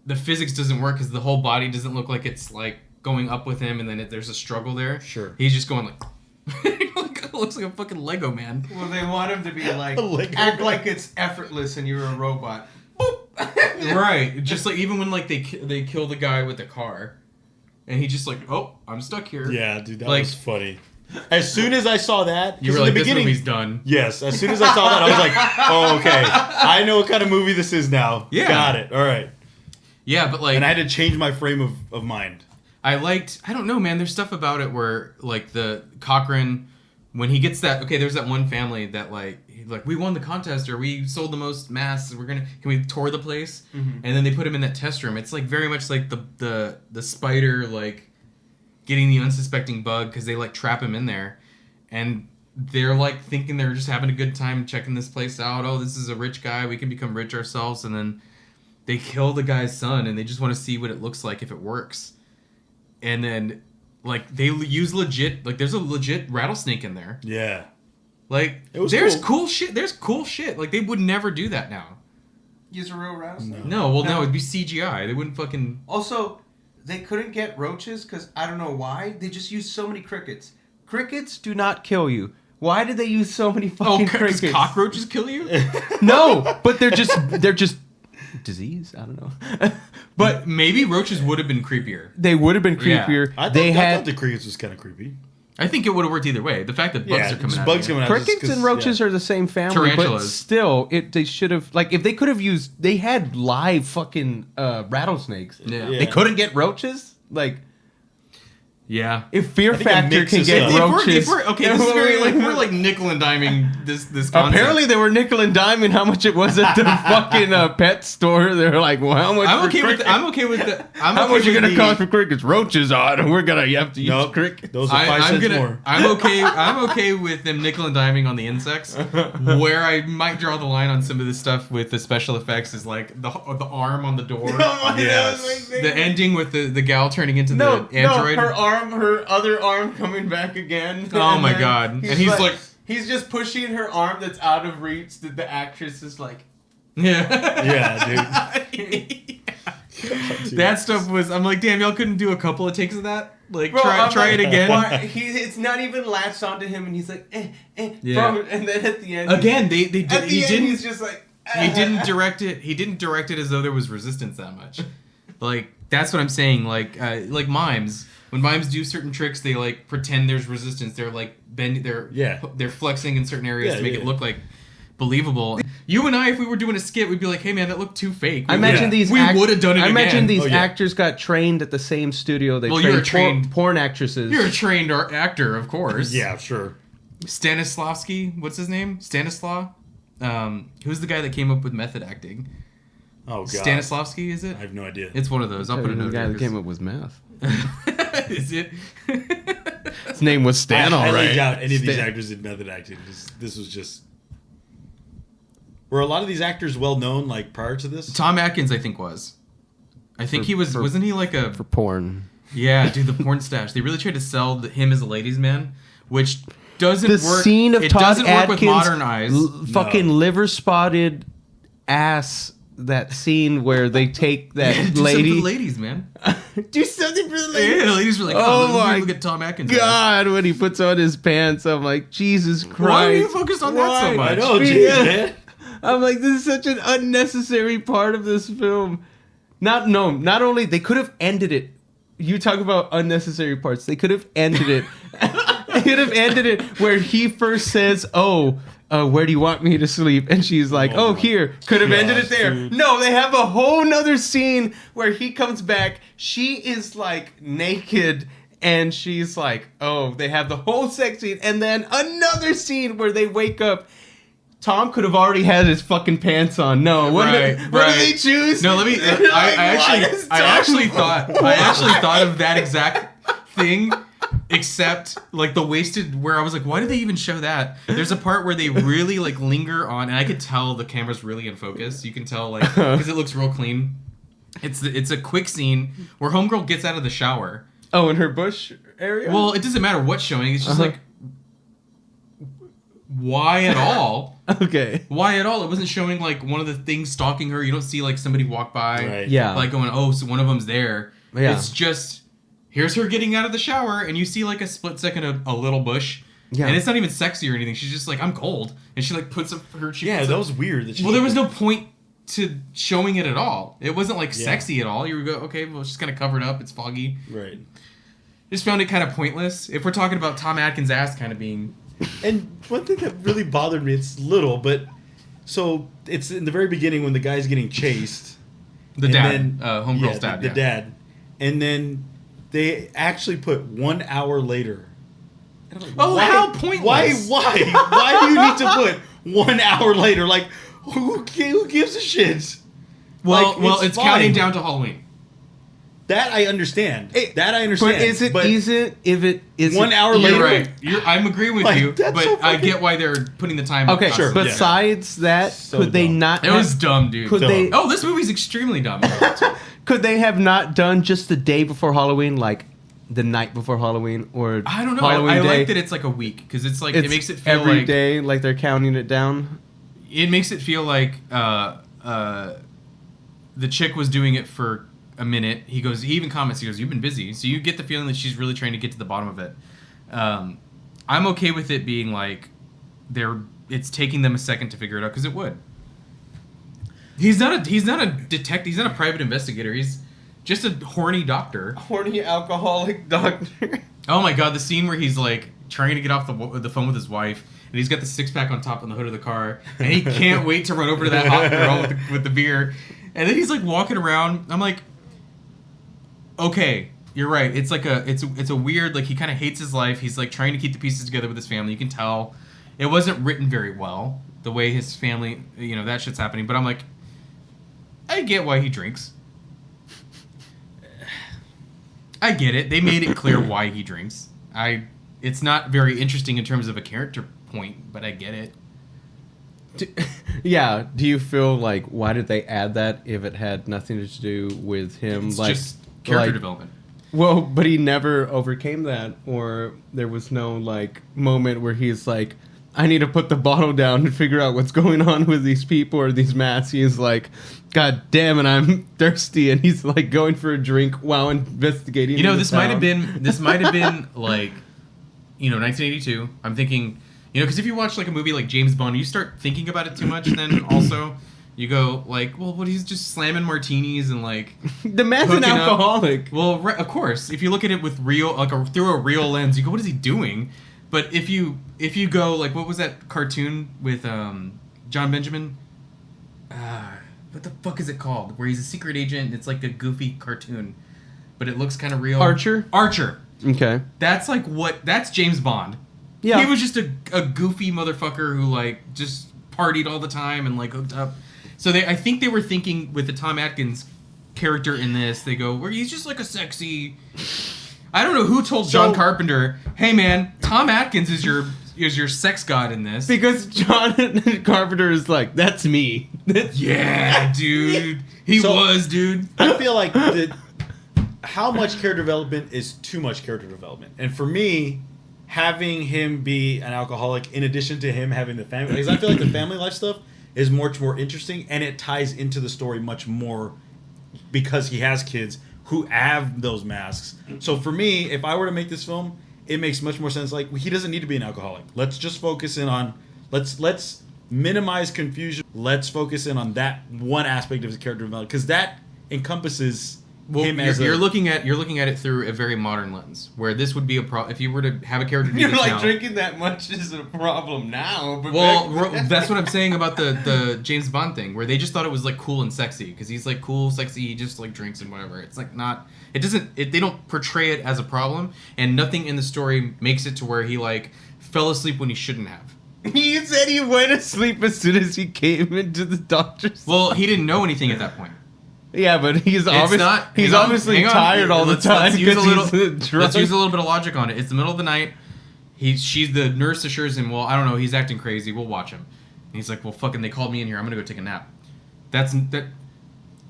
the physics doesn't work because the whole body doesn't look like it's like going up with him, and then there's a struggle there. Sure. He's just going like, it looks like a fucking Lego man. Well, they want him to be like, Like- act like it's effortless and you're a robot. Right. Just like even when like they kill the guy with the car, and he just like, oh, I'm stuck here. Yeah, dude, that Like- was funny. As soon as I saw that, You were in like, the this beginning, movie's done. yes. As soon as I saw that, I was like, "Oh, okay. I know what kind of movie this is now. Yeah. Got it. All right." Yeah, but like, And I had to change my frame of mind. I don't know, man. There's stuff about it where like the Cochran when he gets that, okay, there's that one family that like we won the contest or we sold the most masks. Can we tour the place? And then they put him in that test room. It's like very much like the spider like getting the unsuspecting bug because they like trap him in there, and they're like thinking they're just having a good time checking this place out. Oh, this is a rich guy. We can become rich ourselves, and then they kill the guy's son, and they just want to see what it looks like if it works, and then. Like, they use legit... Like, there's a legit rattlesnake in there. Yeah. Like, there's cool shit. There's cool shit. Like, they would never do that now. Use a real rattlesnake? No, it'd be CGI. They wouldn't fucking... Also, they couldn't get roaches because I don't know why. They just used so many crickets. Crickets do not kill you. Why did they use so many fucking crickets? Because cockroaches kill you? No, but they're just disease. I don't know. But maybe roaches would have been creepier. They would have been creepier. Yeah. I thought the crickets was kind of creepy. I think it would have worked either way. The fact that bugs are coming out. Bugs coming out. Crickets and roaches are the same family, Tarantulas. but still, they should have if they could have used. They had live fucking rattlesnakes. Yeah. They couldn't get roaches. Yeah. If Fear think Factor it can mixes get up. roaches, This is very we're like nickel and diming this concept. Apparently, they were nickel and diming how much it was at the fucking pet store. They were like, "Well, how much?" I'm okay with the. How much are gonna cost for crickets? Roaches on, and you have to use crickets. Those are 5 cents more. I'm okay with them nickel and diming on the insects. Where I might draw the line on some of this stuff with the special effects is like the arm on the door. Yes. The ending with the gal turning into the android. Her other arm coming back again. Oh my god! And he's like he's just pushing her arm that's out of reach. That the actress is like, yeah, dude. That stuff was. I'm like, damn, y'all couldn't do a couple of takes of that. Like, bro, try it again. It's not even latched onto him, and he's like, Yeah. and then at the end, Again, they at the end, he's just like, he didn't direct it. He didn't direct it as though there was resistance that much. Like, that's what I'm saying. Like mimes. When mimes do certain tricks, they like pretend there's resistance. They're like they're flexing in certain areas to make it look like believable. You and I, if we were doing a skit, we'd be like, "Hey man, that looked too fake." I imagine these. We would have done it. I imagine these Oh, yeah. actors got trained at the same studio. They Well, trained porn actresses. You're a trained actor, of course. Yeah, sure. Stanislavski, what's his name? Stanislaw. Who's the guy that came up with method acting? Oh god. Stanislavski, is it? I have no idea. It's one of those. I'll put a note. The guy that came up with meth. Is it? His name was Stan, all I right. highly doubt any of these actors did method acting. This was just. Were a lot of these actors well known like prior to this? Tom Atkins, I think was. I think he was. Wasn't he like a for porn? Yeah, dude, the porn stash. They really tried to sell him as a ladies' man, which doesn't The work. scene of it Todd doesn't work with Atkins' modern eyes. Fucking liver spotted ass. That scene where they take that Do something lady. for the ladies, man. Do something for the ladies. Yeah, the ladies were like, Oh my look at Tom Atkins. God, when he puts on his pants, I'm like, Jesus Christ. Why are you focused on that so much? I know, geez, man. I'm like, this is such an unnecessary part of this film. Not only they could have ended it. You talk about unnecessary parts. They could have ended it. They could have ended it where he first says, where do you want me to sleep? And she's like, here. Could have ended it there. Dude. No, they have a whole nother scene where he comes back. She is like naked. And she's like, they have the whole sex scene. And then another scene where they wake up. Tom could have already had his fucking pants on. No, what did they choose? No, let me. I actually thought of that exact thing, except like the wasted. Where I was like, why did they even show that? There's a part where they really like linger on, and I could tell the camera's really in focus. You can tell like because it looks real clean. It's a quick scene where homegirl gets out of the shower. Oh, in her bush area. Well, it doesn't matter what's showing. It's just like. Why at all? Okay. Why at all? It wasn't showing like one of the things stalking her. You don't see like somebody walk by, Right. Yeah. like going, so one of them's there. Yeah. It's just here's her getting out of the shower, and you see like a split second of a little bush. Yeah. And it's not even sexy or anything. She's just like, I'm cold, and she like puts up her. Yeah, that was weird. Well, there was no point to showing it at all. It wasn't like sexy at all. You would go, okay, well, it's just kind of covered up. It's foggy. Right. Just found it kind of pointless. If we're talking about Tom Atkins' ass kind of being. And one thing that really bothered me, it's little, but so it's in the very beginning when the guy's getting chased. The and dad, then- homegirl's dad. The dad. And then they actually put 1 hour later Oh, how pointless! Why do you need to put 1 hour later? Like, who gives a shit? Well, Like, it's fine. counting down to Halloween. That I understand. But But if it is 1 hour You're later? right. I'm agreeing with Like, you, that's but so I fucking- get why they're putting the time. Okay, up sure. constantly. Besides that, So could they dumb. not? It was dumb, dude. Could Dumb. they? Oh, this movie's extremely dumb. Could they have not done just the day before Halloween, like the night before Halloween, or I don't know. Halloween I day? like that it's like a week because it's like It's it makes it feel every like day, like they're counting it down. it makes it feel like the chick was doing it for a minute. He even comments, he goes, "You've been busy," so you get the feeling that she's really trying to get to the bottom of it. I'm okay with it being like it's taking them a second to figure it out because it would. He's not a detective. He's not a private investigator. He's just a horny doctor. Horny alcoholic doctor. Oh my god, the scene where he's like trying to get off the phone with his wife, and he's got the 6-pack on top on the hood of the car, and he can't wait to run over to that hot girl with the beer, and then he's like walking around. I'm like, okay, you're right. It's like it's a weird, like, he kind of hates his life. He's like trying to keep the pieces together with his family. You can tell it wasn't written very well the way his family, that shit's happening. But I'm like, I get why he drinks. I get it. They made it clear why he drinks. It's not very interesting in terms of a character point, but I get it. Yeah. Do you feel like why did they add that if it had nothing to do with him? It's like just character like- development. Well, but he never overcame that, or there was no like moment where he's like, I need to put the bottle down and figure out what's going on with these people or these masks. He's like, God damn it, I'm thirsty, and he's like going for a drink while investigating. This might have been like, 1982. I'm thinking, because if you watch like a movie like James Bond, you start thinking about it too much, and then also you go like, well, what, he's just slamming martinis and like the man's an hooking up. alcoholic. Well, of course, if you look at it with through a real lens, you go, what is he doing? But if you go like, what was that cartoon with John Benjamin? What the fuck is it called? Where he's a secret agent and it's like a goofy cartoon, but it looks kind of real. Archer. Okay. That's James Bond. Yeah. He was just a goofy motherfucker who like just partied all the time and like hooked up. So I think they were thinking with the Tom Atkins character in this, they go, where he's just like a sexy. I don't know who told John Carpenter, hey man, Tom Atkins is your sex god in this. Because John Carpenter is like, that's me. Yeah, dude. He was, dude. I feel like how much character development is too much character development. And for me, having him be an alcoholic in addition to him having the family, because I feel like the family life stuff is much more interesting and it ties into the story much more because he has kids who have those masks. So for me, if I were to make this film, it makes much more sense. Like, he doesn't need to be an alcoholic. Let's just focus in on, let's minimize confusion. Let's focus in on that one aspect of his character development, because that encompasses him as you're looking at it through a very modern lens, where this would be a problem if you were to have a character do You're this like, now. drinking that much is a problem now. But That's what I'm saying about the James Bond thing, where they just thought it was like cool and sexy because he's like cool, sexy, he just like drinks and whatever. It's like not. It doesn't. They don't portray it as a problem, and nothing in the story makes it to where he like fell asleep when he shouldn't have. He said he went to sleep as soon as he came into the doctor's. Well, he didn't know anything at that point. Yeah, but he's Hang obviously on. tired all the time. Let's use a little. Let's Let's use a little bit of logic on it. It's the middle of the night. She's the nurse assures him, well, I don't know, he's acting crazy. We'll watch him. And he's like, well, fucking, they called me in here. I'm gonna go take a nap.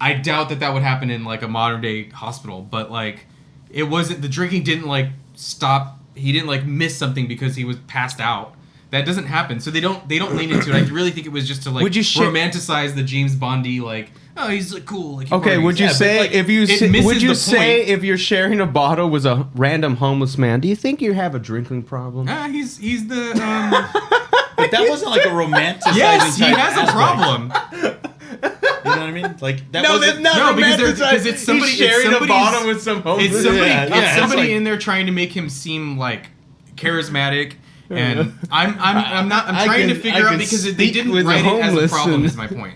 I doubt that would happen in like a modern day hospital. But like, it wasn't. The drinking didn't like stop. He didn't like miss something because he was passed out. That doesn't happen. So they don't lean into it. I really think it was just to like romanticize the James Bondy like. Oh, he's like cool. Like, okay, would you say like, if you would you say point. if you're sharing a bottle with a random homeless man, do you think you have a drinking problem? He's the. But that wasn't like a romanticizing. Yes, he type has a aspect. problem. You know what I mean? Like that No, wasn't. that's not because it's somebody He's sharing a somebody's- bottle with some homeless. It's somebody. Yeah, It's it's somebody like- in there trying to make him seem like charismatic. And I'm trying to figure out because they speak didn't with write the it as a homeless problem. and- Is my point.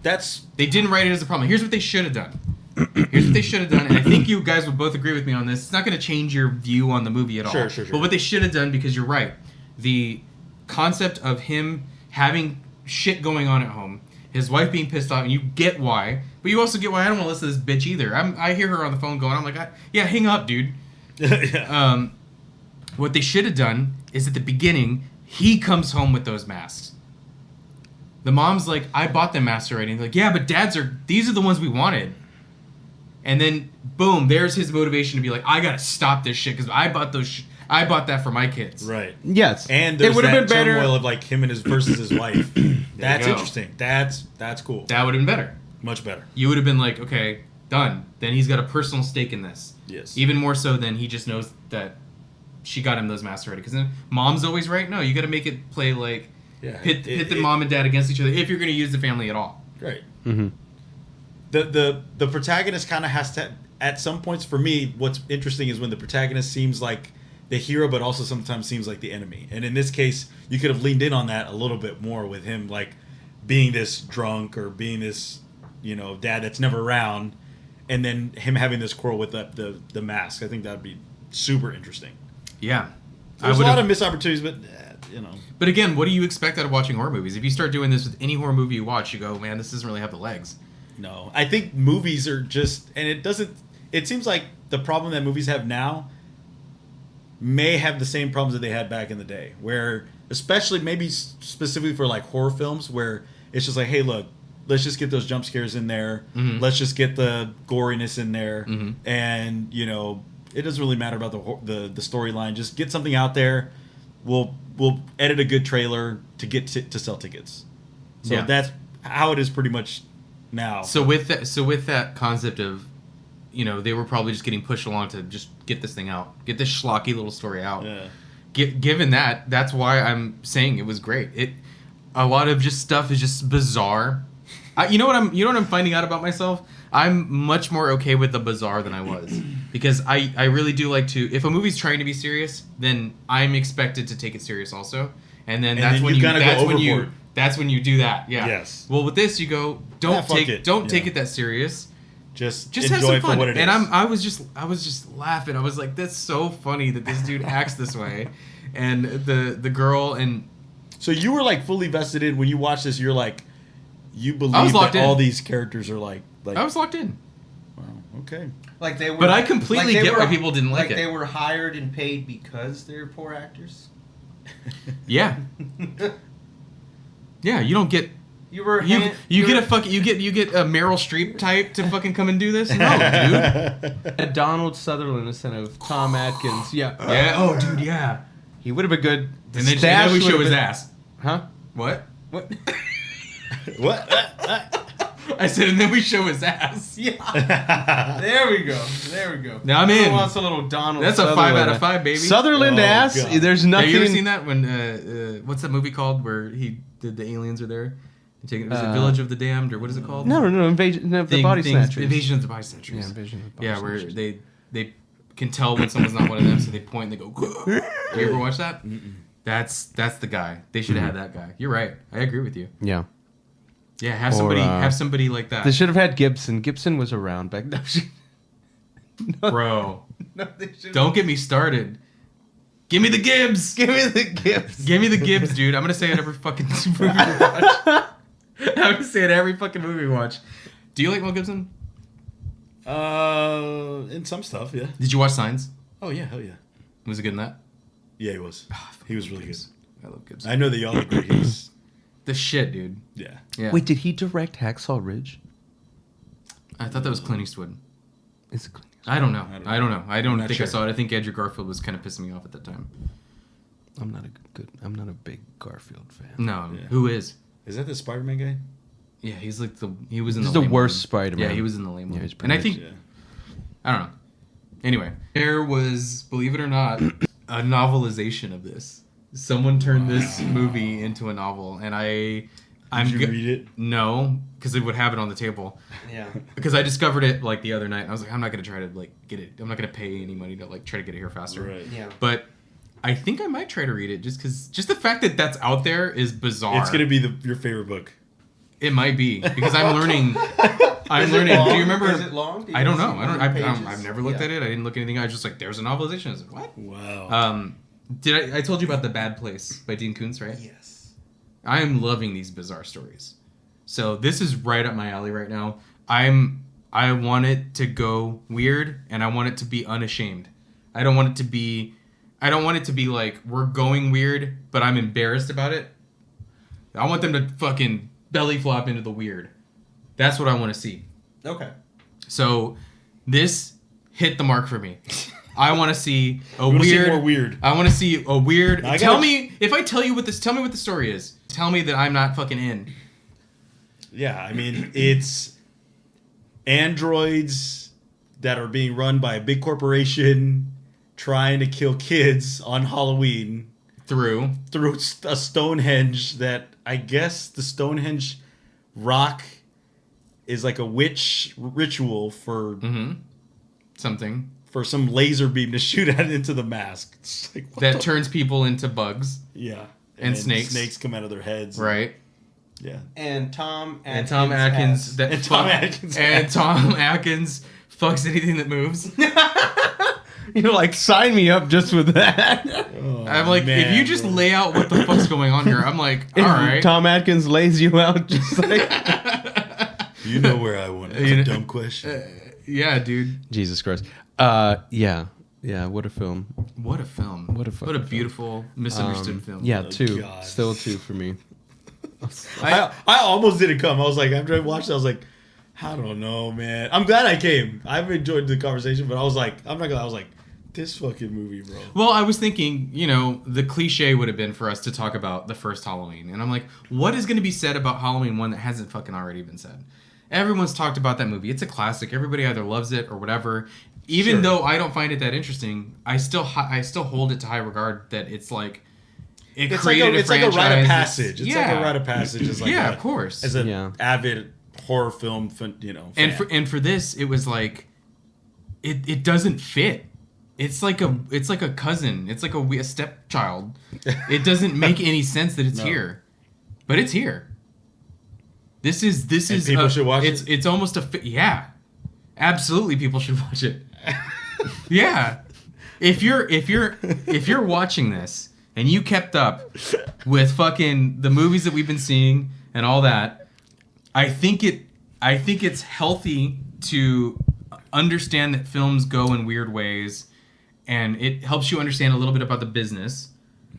That's They didn't write it as a problem. Here's what they should have done. Here's what they should have done, and I think you guys would both agree with me on this. It's not going to change your view on the movie at all. Sure. But what they should have done, because you're right, the concept of him having shit going on at home, his wife being pissed off, and you get why, but you also get why I don't want to listen to this bitch either. I hear her on the phone going, I'm like, yeah, hang up, dude. Yeah. What they should have done is at the beginning, he comes home with those masks. The mom's like, I bought them masks already. And they're like, yeah, but these are the ones we wanted. And then, boom, there's his motivation to be like, I gotta stop this shit because I bought that for my kids. Right. Yes. And there's it would have been better turmoil of like him and his versus his wife. That's go. interesting. That's cool. That would have been better. Much better. You would have been like, okay, done. Then he's got a personal stake in this. Yes. Even more so than he just knows that she got him those masks already. Because then mom's always right. No, you got to make it play like pit the mom and dad against each other if you're going to use the family at all. Right. Mm-hmm. The protagonist kind of has to, at some points for me, what's interesting is when the protagonist seems like the hero but also sometimes seems like the enemy. And in this case, you could have leaned in on that a little bit more with him like being this drunk or being this, dad that's never around, and then him having this quarrel with the mask. I think that would be super interesting. Yeah. There's a lot of missed opportunities, but But again, what do you expect out of watching horror movies? If you start doing this with any horror movie you watch, you go, man, this doesn't really have the legs. No, I think movies are just, and it seems like the problem that movies have now may have the same problems that they had back in the day, where, especially maybe specifically for like horror films, where it's just like, hey, look, let's just get those jump scares in there. Mm-hmm. Let's just get the goriness in there. Mm-hmm. And, it doesn't really matter about the storyline. Just get something out there. We'll edit a good trailer to get to sell tickets. So that's how it is pretty much now. So with that concept of, they were probably just getting pushed along to just get this thing out, get this schlocky little story out. Yeah. Given that, that's why I'm saying it was great. A lot of just stuff is just bizarre. You know what I'm finding out about myself? I'm much more okay with the bizarre than I was, because I really do like to. If a movie's trying to be serious, then I'm expected to take it serious also, and then that's when you do that. Yeah. Yes. Well, with this, you go, don't take it that serious. Just have enjoy some it fun. for what it is. And I was just laughing. I was like, that's so funny that this dude acts this way, and the girl and. So you were like fully vested in when you watched this. You're like, you believe that all these characters are like. I was locked in. Wow. Okay. Like they were, but I completely get why people didn't like it. They were hired and paid because they're poor actors. Yeah. Yeah, you don't get. You get a Meryl Streep type to fucking come and do this? No, dude. A Donald Sutherland instead of Tom Atkins. Yeah. Yeah. Oh, dude. Yeah. He would have been good. And then we show his ass. Huh? What? What? I said, and then we show his ass. Yeah. There we go. Now I'm in. Wants a little Donald. That's a 5 out of 5, baby. Sutherland ass. God. There's nothing. Have you ever seen that when what's that movie called where he did the aliens are there? Was it Village of the Damned or what is it called? No. Invasion of the Body Snatchers. Invasion of the Body Snatchers. Yeah, Invasion of the Body Yeah, Snatchers. where they can tell when someone's not one of them, so they point and they go. You ever watch that? Mm-mm. That's the guy. They should have had that guy. You're right. I agree with you. Yeah. Yeah, have somebody like that. They should have had Gibson. Gibson was around back then. Bro. No, they should. Don't get me started. Give me the Gibbs. Give me the Gibbs. Give me the Gibbs, dude. I'm gonna say it every fucking movie we watch. I'm gonna say it every fucking movie we watch. Do you like Mel Gibson? In some stuff, yeah. Did you watch Signs? Oh yeah, hell yeah. Was it good in that? Yeah, he was. He was really good. I love Gibson. I know that y'all agree. He was. The shit, dude. Yeah. Yeah. Wait, did he direct Hacksaw Ridge? I thought that was Clint Eastwood. Is it Clint Eastwood? I don't know. I don't not think sure. I saw it. I think Andrew Garfield was kind of pissing me off at that time. I'm not a big Garfield fan. No. Yeah. Who is? Is that the Spider-Man guy? Yeah, he was in He's the the lame worst one. Spider-Man. Yeah, he was in the lame one. Yeah, he's And pretty I think Yeah. I don't know. Anyway, there was, believe it or not, a novelization of this. Someone turned this movie into a novel, and Did you read it? No, because they would have it on the table. Yeah. Because I discovered it like the other night. And I was like, I'm not gonna try to like get it. I'm not gonna pay any money to like try to get it here faster. Right. Yeah. But I think I might try to read it just the fact that that's out there is bizarre. It's gonna be your favorite book. It might be because I'm learning I'm Is it learning. long? Do you remember? Is it long? Do you I don't see know. how many pages? I've never looked Yeah. at it. I didn't look at anything. I was just like, there's a novelization. I was like, what? Wow. I told you about The Bad Place by Dean Koontz, right? Yes. I am loving these bizarre stories. So this is right up my alley right now. I want it to go weird, and I want it to be unashamed. I don't want it to be like we're going weird, but I'm embarrassed about it. I want them to fucking belly flop into the weird. That's what I want to see. Okay. So this hit the mark for me. I want to see a wanna see weird. more weird. I want to see a weird. I Tell gotta- me if I tell you what this. Tell me what the story is. Tell me that I'm not fucking in. Yeah, I mean, it's androids that are being run by a big corporation trying to kill kids on Halloween Through through a Stonehenge that I guess the Stonehenge rock is like a witch ritual for something for some laser beam to shoot at into the mask. It's like, what that the- turns people into bugs, yeah. and then snakes. Snakes come out of their heads. right? Yeah. And Tom Atkins. And Tom Atkins has- that And Tom fuck- Atkins and has- Tom Atkins fucks anything that moves. You're like, sign me up just with that. Oh, I'm like, man, if you just bro. lay out what the fuck's going on here, I'm like, all If right. Tom Atkins lays you out just like... You know where I want. That's You a know- dumb question. Yeah, dude. Jesus Christ. Yeah, what a film. What a film. What a fucking film. beautiful, misunderstood film. Yeah, Oh, 2. God. Still 2 for me. I almost didn't come. I was like, after I watched it, I was like, I don't know, man. I'm glad I came. I've enjoyed the conversation, but I was like, I'm not gonna. I was like, this fucking movie, bro. Well, I was thinking, the cliche would have been for us to talk about the first Halloween. And I'm like, what is going to be said about Halloween 1 that hasn't fucking already been said? Everyone's talked about that movie. It's a classic. Everybody either loves it or whatever. Even Sure. though I don't find it that interesting, I still hold it to high regard that it's like it It's created like a rite franchise. of passage. It's like a rite of passage. It's like yeah, a- of course. As an Yeah. avid horror film, fan. And for this, it was like it doesn't fit. It's like a cousin. It's like a stepchild. It doesn't make any sense that it's No. here, but it's here. This is people should watch it? It's almost yeah, absolutely. People should watch it. Yeah, if you're watching this and you kept up with fucking the movies that we've been seeing and all that, I think it's healthy to understand that films go in weird ways, and it helps you understand a little bit about the business,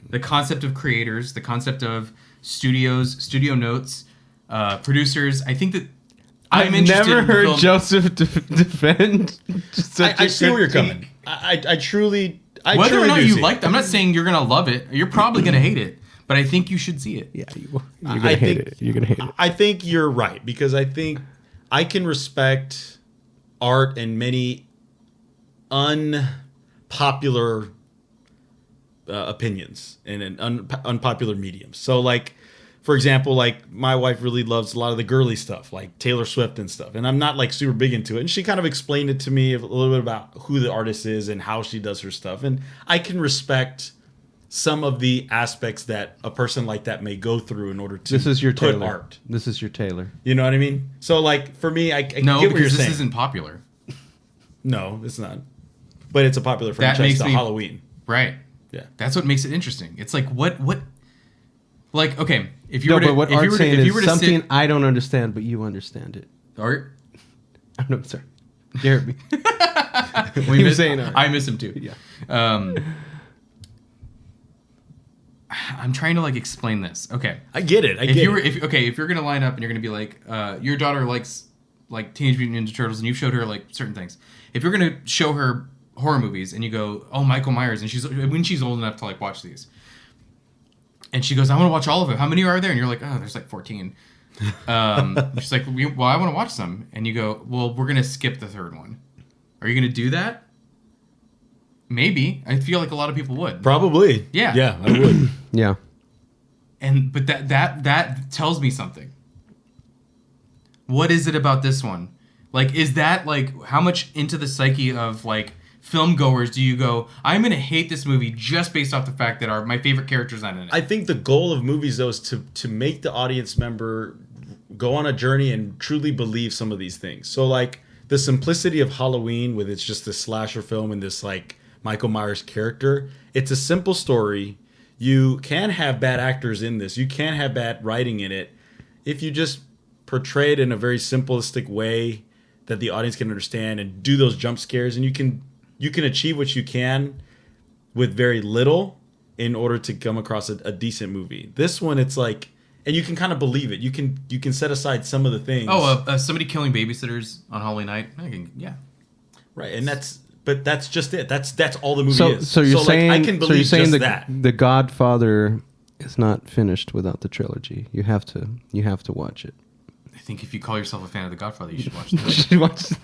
the concept of creators, the concept of studios, studio notes, producers. I think that I've interested never in heard film- Joseph defend such I a see where you're critique. coming. I truly. Whether or not do you see it. liked, I'm not saying you're gonna love it. You're probably gonna hate it, but I think you should see it. Yeah, you're I gonna hate think- it. You're gonna hate it. I think you're right, because I think I can respect art in many unpopular opinions and in unpopular mediums. So, like, for example, like my wife really loves a lot of the girly stuff, like Taylor Swift and stuff, and I'm not like super big into it. And she kind of explained it to me a little bit about who the artist is and how she does her stuff, and I can respect some of the aspects that a person like that may go through in order to This is your put Taylor. art. This is your Taylor. You know what I mean? So, like, for me, I No, get what you're because this saying. isn't popular, No, it's not. But it's a popular That franchise makes to me- Halloween. right? Yeah. That's what makes it interesting. It's like what, like okay, if you No, were to, but what if you Art's were to, saying if you is were to something sit, I don't understand, but you understand it. Art, I'm sorry. Jeremy. we He was miss- saying Art. I miss him too. Yeah. I'm trying to like explain this. Okay, I get it. if you're gonna line up and you're gonna be like, your daughter likes like Teenage Mutant Ninja Turtles, and you've showed her like certain things. If you're gonna show her horror movies and you go, oh, Michael Myers, and when she's old enough to like watch these, and she goes, I want to watch all of them. How many are there? And you're like, oh, there's like 14. She's like, well, I want to watch some. And you go, well, we're gonna skip the third one. Are you gonna do that? Maybe. I feel like a lot of people would. Probably. Yeah. Yeah, I would. Yeah. But that tells me something. What is it about this one? Like, is that like how much into the psyche of like film goers do you go, I'm gonna hate this movie just based off the fact that my favorite character's not in it? I think the goal of movies, though, is to make the audience member go on a journey and truly believe some of these things. So like the simplicity of Halloween with it's just this slasher film and this like Michael Myers character, it's a simple story. You can have bad actors in this. You can have bad writing in it. If you just portray it in a very simplistic way that the audience can understand and do those jump scares, and you can achieve what you can with very little in order to come across a decent movie. This one, it's like, and you can kind of believe it. You can set aside some of the things. Oh, somebody killing babysitters on Halloween night. Yeah. Right, and that's just it. That's all the movie is. So you're saying I can believe that. The Godfather is not finished without the trilogy. You have to watch it. I think if you call yourself a fan of The Godfather, you should watch it. You should watch it.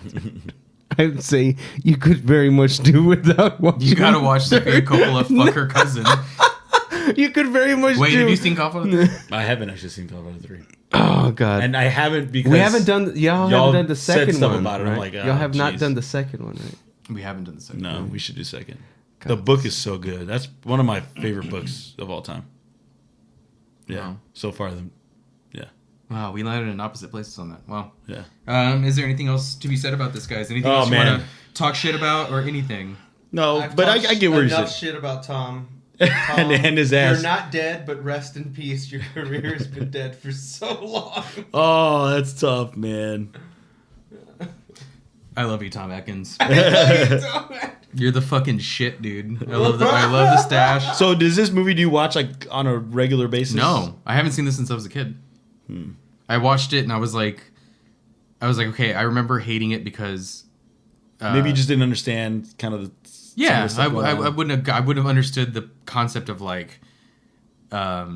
I would say you could very much do without watching. You gotta watch Sofia Coppola fuck her cousin. You could very much Wait, do. have you seen Godfather 3? I haven't actually seen Godfather 3. Oh god. And I haven't because we haven't done y'all haven't done the said second stuff one. about it. Right? I'm like, y'all have not geez. done the second one, right? We haven't done the second. No, we should do second. God. The book is so good. That's one of my favorite books of all time. Yeah, Wow. so far. Wow, we landed in opposite places on that. Wow. Yeah. Is there anything else to be said about this, guys? Anything Oh, else you man. want to talk shit about or anything? No, I've but I talked get where he's enough at. shit about Tom. And his ass. You're not dead, but rest in peace. Your career has been dead for so long. Oh, that's tough, man. I love you, Tom Atkins. I love you, Tom. You're the fucking shit, dude. I love the stash. So, does this movie do you watch like on a regular basis? No, I haven't seen this since I was a kid. I watched it and I was like, okay, I remember hating it because Maybe you just didn't understand kind of the. yeah, some of the stuff going I on. wouldn't have understood the concept of like a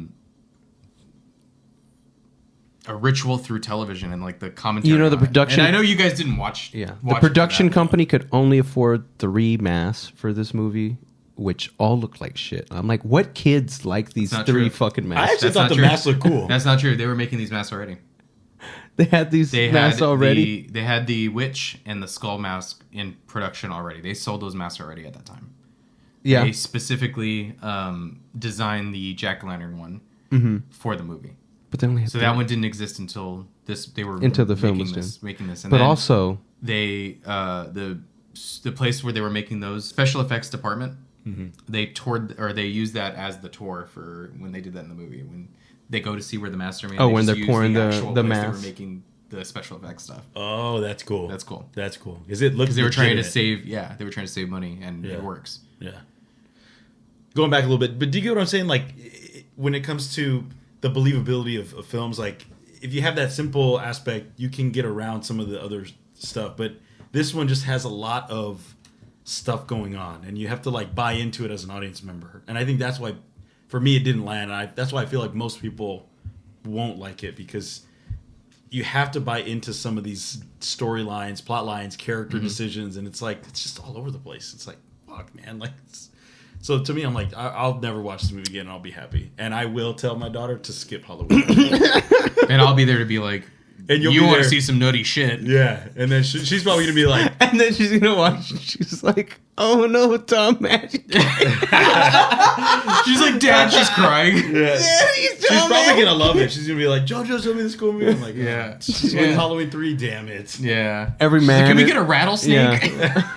ritual through television and like the commentary. You know, the on it. production- And I know you guys didn't watch. Yeah. watch The it for production that. company could only afford 3 masks for this movie, which all look like shit. I'm like, what kids like these That's not 3 true. fucking I masks? actually That's thought not the true. masks looked cool. That's not true. They were making these masks already. They had these They masks had already. They had the witch and the skull mask in production already. They sold those masks already at that time. Yeah. They specifically designed the jack-o'-lantern one for the movie. But they only had So that one didn't exist until this. They were Until the film making was this, making this. And But then also, they the place where they were making those special effects department. They toured or they used that as the tour for when they did that in the movie. When they go to see where the masks are made. Oh, they when just they're use pouring the actual place masks. They were making the special effects stuff. Oh, that's cool. That's cool. That's cool. Because it looks. Because they were trying to legitimate. save. Yeah, they were trying to save money, and Yeah. it works. Yeah. Going back a little bit, but do you get what I'm saying? Like, when it comes to the believability of films, like, if you have that simple aspect, you can get around some of the other stuff. But this one just has a lot of stuff going on, and you have to, like, buy into it as an audience member. And I think that's why, for me, it didn't land. That's why I feel like most people won't like it, because you have to buy into some of these storylines, plot lines, character decisions, and it's like, it's just all over the place. It's like, fuck, man. Like, so to me, I'm like, I'll never watch this movie again, and I'll be happy. And I will tell my daughter to skip Halloween. And I'll be there to be like, And you'll you be want to there. see some nutty shit. Yeah, and then she's probably gonna be like, and then she's gonna watch. She's like, "Oh no, Tom Magic." She's like, Dad, she's crying. yeah. She's probably gonna love it. She's gonna be like, JoJo, show me this cool movie. I'm like, Yeah. She's Yeah. like, Halloween 3, damn it. Yeah. Every She's like, man. can we get a rattlesnake? Yeah.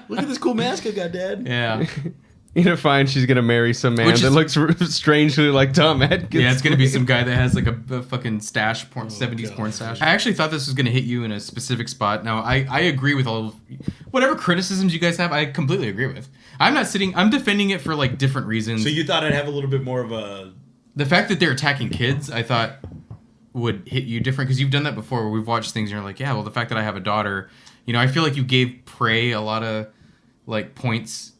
Look at this cool mask I got, Dad. Yeah. You're gonna find she's gonna marry some man Which that is- looks strangely like Tom Atkins. Yeah, it's gonna be some guy that has like a fucking stash, 70s God. porn stash. I actually thought this was gonna hit you in a specific spot. Now, I agree with all of whatever criticisms you guys have. I completely agree with. I'm defending it for like different reasons. So you thought I'd have a little bit more of a... The fact that they're attacking kids, I thought would hit you different because you've done that before. Where we've watched things and you're like, yeah, well, the fact that I have a daughter, I feel like you gave Prey a lot of like points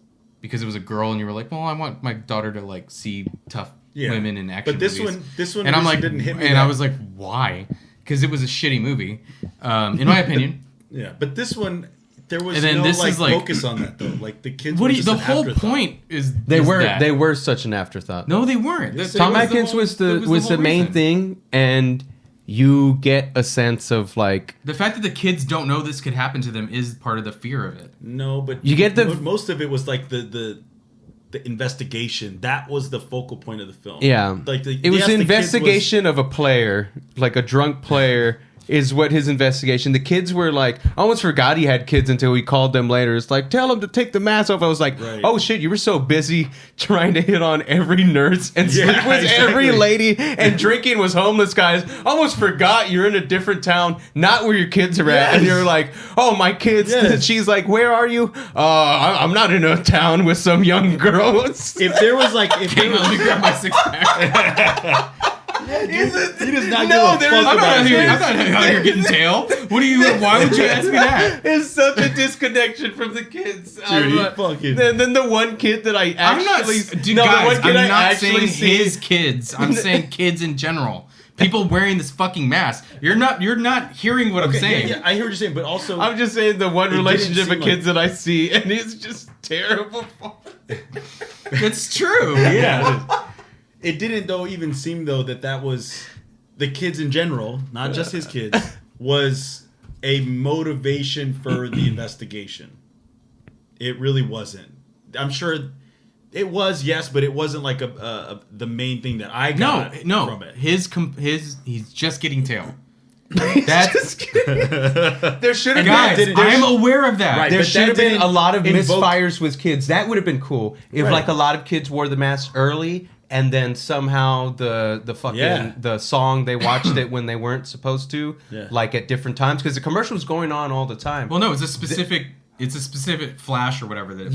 because it was a girl, and you were like, well, I want my daughter to like see tough women in action. But this movies. one, And I'm like, didn't hit me. and that- I was like, why? Because it was a shitty movie, in my opinion. yeah. But this one, there was And then no this is, like- focus on that though. Like the kids. What were do you, just the an whole afterthought. point is They is were that. they were such an afterthought. No, they weren't. Yes, That Tom was Atkins whole- was that the whole main reason. thing, and you get a sense of like The fact that the kids don't know this could happen to them is part of the fear of it. No, but You get the- most of it was like the the investigation. That was the focal point of the film. Yeah. Like it was the investigation of a player, like a drunk player. Is what his investigation. The kids were like, I almost forgot he had kids until he called them later. It's like, tell him to take the mask off. I was like, oh shit, you were so busy trying to hit on every nurse and sleep with every lady and drinking was homeless guys. Almost forgot you're in a different town, not where your kids are at. And you're like, oh, my kids. And she's like, where are you? I'm not in a town with some young girls. If there was like, let me grab my 6-pack. He does not no, give a fuck I'm about not his here. I'm not out here getting tail. What do you? Why would you ask me that? It's such a disconnection from the kids. Dude, then the one kid that I actually... I'm not saying his kids. I'm saying kids in general. People wearing this fucking mask. You're not hearing what I'm saying. Yeah, I hear what you're saying, but also... I'm just saying the one relationship of kids that I see, and it's just terrible. It's true. Yeah. It didn't though even seem though that was the kids in general, not just his kids, was a motivation for the investigation. It really wasn't. I'm sure it was, yes, but it wasn't like the main thing that I got from it. He's just getting tail. That's there should have been. I'm aware of that. Right, there should have been a lot of misfires with kids. That would have been cool if like a lot of kids wore the mask early. And then somehow the fucking the song they watched it when they weren't supposed to, like at different times, because the commercial was going on all the time. Well, no, it's a specific flash or whatever that.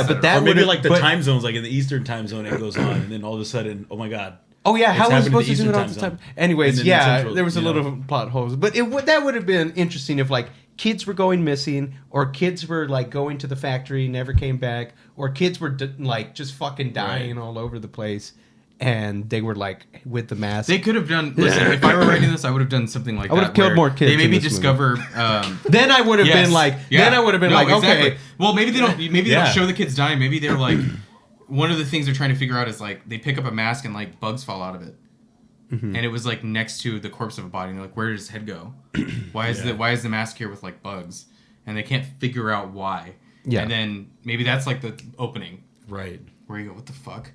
But that or maybe like the time zones, like in the Eastern time zone, it goes on, and then all of a sudden, oh my god. Oh yeah, how was supposed to do it all the time? Zone. Anyways, there was a little plot holes, but that would have been interesting if like kids were going missing, or kids were like going to the factory, never came back, or kids were like just fucking dying all over the place, and they were like with the mask. They could have done. Listen, if I were writing this, I would have done something like that. I would have killed more kids. They maybe discover. Then I would have been like. Then I would have been like, exactly. Okay. Well, maybe they don't. Maybe they don't show the kids dying. Maybe they're like. One of the things they're trying to figure out is like they pick up a mask and like bugs fall out of it, and it was like next to the corpse of a body. And they're like, where did his head go? Why is the mask here with like bugs? And they can't figure out why. Yeah. And then maybe that's like the opening, right? Where you go, what the fuck?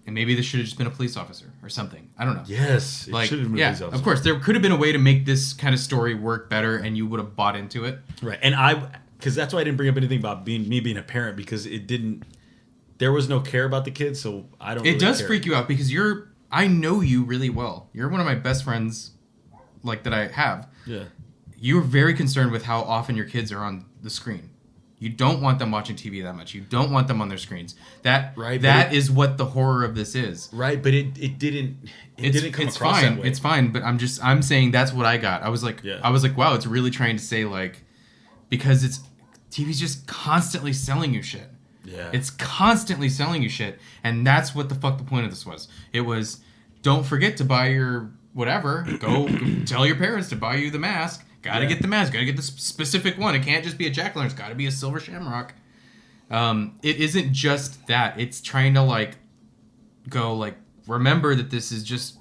And maybe this should have just been a police officer or something. I don't know. Yes, it should have been a police officer. Of course, there could have been a way to make this kind of story work better, and you would have bought into it. Right, and because that's why I didn't bring up anything about me being a parent, because it didn't. There was no care about the kids, so I don't. It does freak you out because I know you really well. You're one of my best friends, like that I have. Yeah. You're very concerned with how often your kids are on the screen. You don't want them watching TV that much. You don't want them on their screens. That is what the horror of this is. Right, but it didn't come across that way. It's fine, but I'm saying that's what I got. I was like, wow, it's really trying to say like, because TV's just constantly selling you shit. Yeah. It's constantly selling you shit, and that's what the fuck the point of this was. It was, don't forget to buy your whatever. Go tell your parents to buy you the mask. Gotta get the mask. Gotta get the specific one. It can't just be a jack-o'-lantern. It's gotta be a silver shamrock. It isn't just that. It's trying to like go like, remember that this is just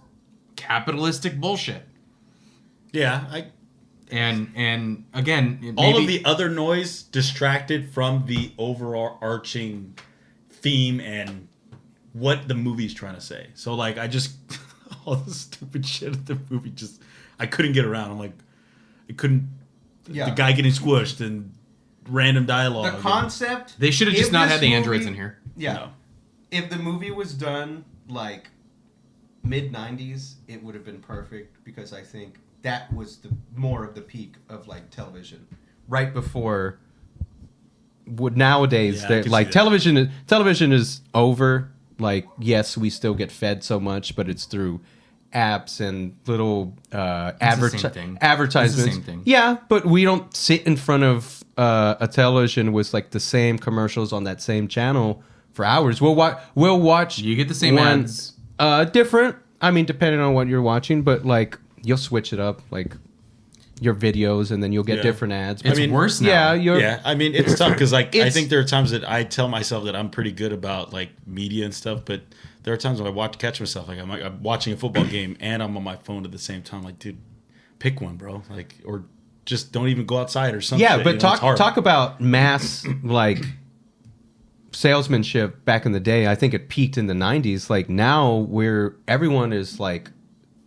capitalistic bullshit. Yeah, And again, all of the other noise distracted from the overarching theme and what the movie's trying to say. So like, I just all the stupid shit of the movie I couldn't get around. I'm like, I couldn't. Yeah. The guy getting squished and random dialogue. The concept. They should have just not had the androids in here. Yeah. No. If the movie was done like mid-90s, it would have been perfect, because I think that was more of the peak of like television. Right before nowadays, like television is over. Like, yes, we still get fed so much, but it's through apps and little advertisements. It's the same thing. Yeah, but we don't sit in front of a television with like the same commercials on that same channel for hours. We'll watch. You get the same ads. Different. I mean, depending on what you're watching, but like you'll switch it up, like your videos, and then you'll get different ads. It's worse now. Yeah, I mean, it's tough because like I think there are times that I tell myself that I'm pretty good about like media and stuff, but there are times when I catch myself like I'm watching a football game and I'm on my phone at the same time. Like, dude, pick one, bro. Like, or just don't even go outside or something. Yeah, but talk about mass like salesmanship back in the day. I think it peaked in the 90s. Like now, where everyone is like,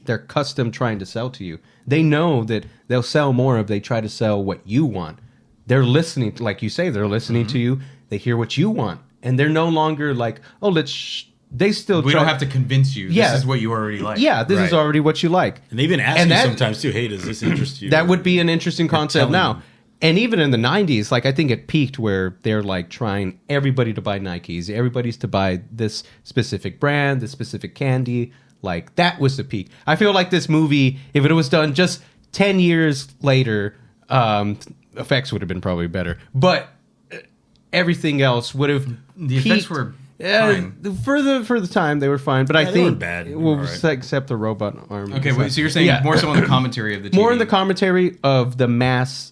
they're custom trying to sell to you. They know that they'll sell more if they try to sell what you want. They're listening, like you say, they're listening to you. They hear what you want, and they're no longer like, oh, they still. We don't have to convince you. Yeah. This is what you already like. Yeah, this is already what you like. And they even ask you sometimes too, hey, does this interest you? That would be an interesting concept now. And even in the 90s, like I think it peaked where they're like trying everybody to buy Nikes. Everybody's to buy this specific brand, this specific candy. Like that was the peak. I feel like this movie, if it was done just 10 years later, effects would have been probably better. But everything else would have The effects were fine. For the time they were fine, but I they think weren't bad. Well, Right. except the robot arm. Okay, wait, so you're saying more so on the commentary of the TV. More in the commentary of the mass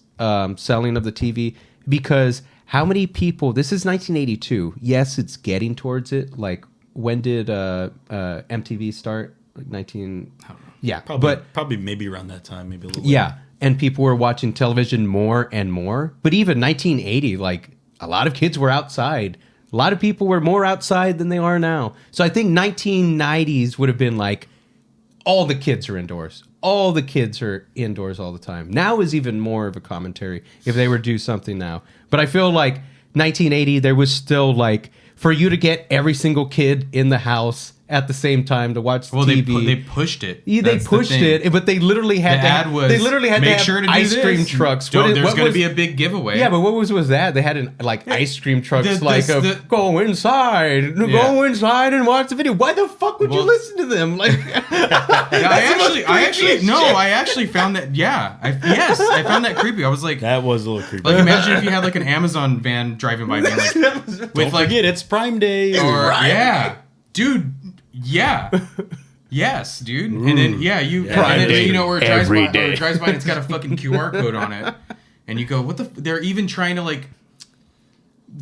selling of the TV, because how many people? This is 1982. Yes, it's getting towards it. Like when did MTV start? Like 19. I don't know. Yeah, Probably maybe around that time, maybe a little. Yeah, and people were watching television more and more. But even 1980, like a lot of kids were outside. A lot of people were more outside than they are now. So I think 1990s would have been like all the kids are indoors. All the kids are indoors all the time. Now is even more of a commentary if they were to do something now. But I feel like 1980, there was still like, for you to get every single kid in the house at the same time to watch TV. They pushed it. Yeah, they pushed it, but they literally had The ad was, they literally had make to sure have to do ice cream this. trucks. There's going to be a big giveaway. Yeah, but what was that? They had ice cream trucks go inside and watch the video. Why the fuck would you listen to them? Like, I actually found that. Yeah, I found that creepy. I was like, That was a little creepy. like imagine if you had like an Amazon van driving by, being like, Don't with like, forget, it's Prime Day. or dude, yes, dude, and then you Prime Day you know where it drives every by, day. or it drives by, and it's got a fucking QR code on it, and you go, what the? They're even trying to like.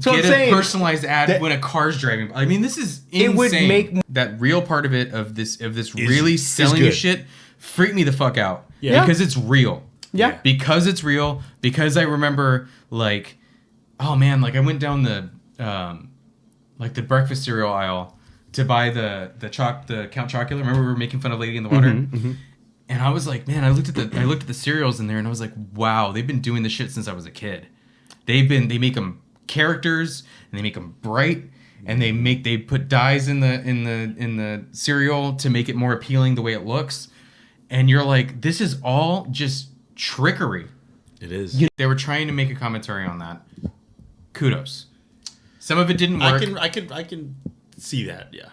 So Get I'm a saying personalized ad when a car's driving by. I mean, this is insane. It would make that real part of it of this really selling you good. shit freak me the fuck out. Yeah. Because it's real. Yeah. Because it's real. Because I remember like, oh man, like I went down the like the breakfast cereal aisle to buy the Count Chocula. Remember we were making fun of Lady in the Water? And I was like, man, I looked at the cereals in there and I was like, wow, they've been doing this shit since I was a kid. They make them characters and they make them bright and they put dyes in the cereal to make it more appealing the way it looks, and you're like, this is all just trickery. It is. They were trying to make a commentary on that. Kudos. Some of it didn't work. I can see that. Yeah.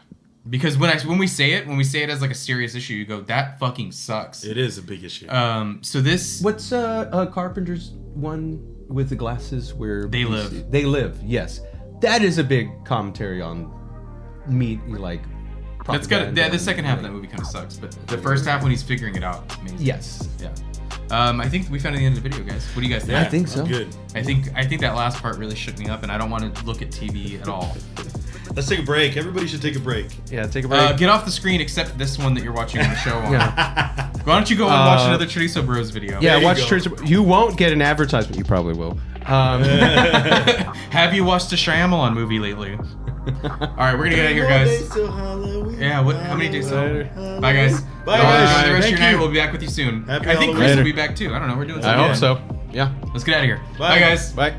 Because when we say it as like a serious issue, you go, that fucking sucks. It is a big issue. So this what's Carpenter's one with the glasses where They Live. They Live, yes. That is a big commentary on meat, like. that's got the second half of that movie kind of sucks, but the first half when he's figuring it out, amazing. Yes. Yeah. I think we found the end of the video, guys. What do you guys think? Yeah, I think so. Good. I think that last part really shook me up, and I don't want to look at TV at all. Let's take a break. Everybody should take a break. Yeah, take a break. Get off the screen, except this one that you're watching the show on. Yeah. Why don't you go and watch another Chorizo Bros video? Yeah, There you watch go. Chorizo. You won't get an advertisement. You probably will. Have you watched a Shyamalan movie lately? All right, we're gonna get out of here, guys. Yeah. How many days till? Bye, guys. Bye, guys. Enjoy the rest of Thank your night. you. We'll be back with you soon. Happy I think Chris Halloween. will be back too. I don't know. We're doing I something. hope so. Yeah. Let's get out of here. Bye. Bye guys. Bye.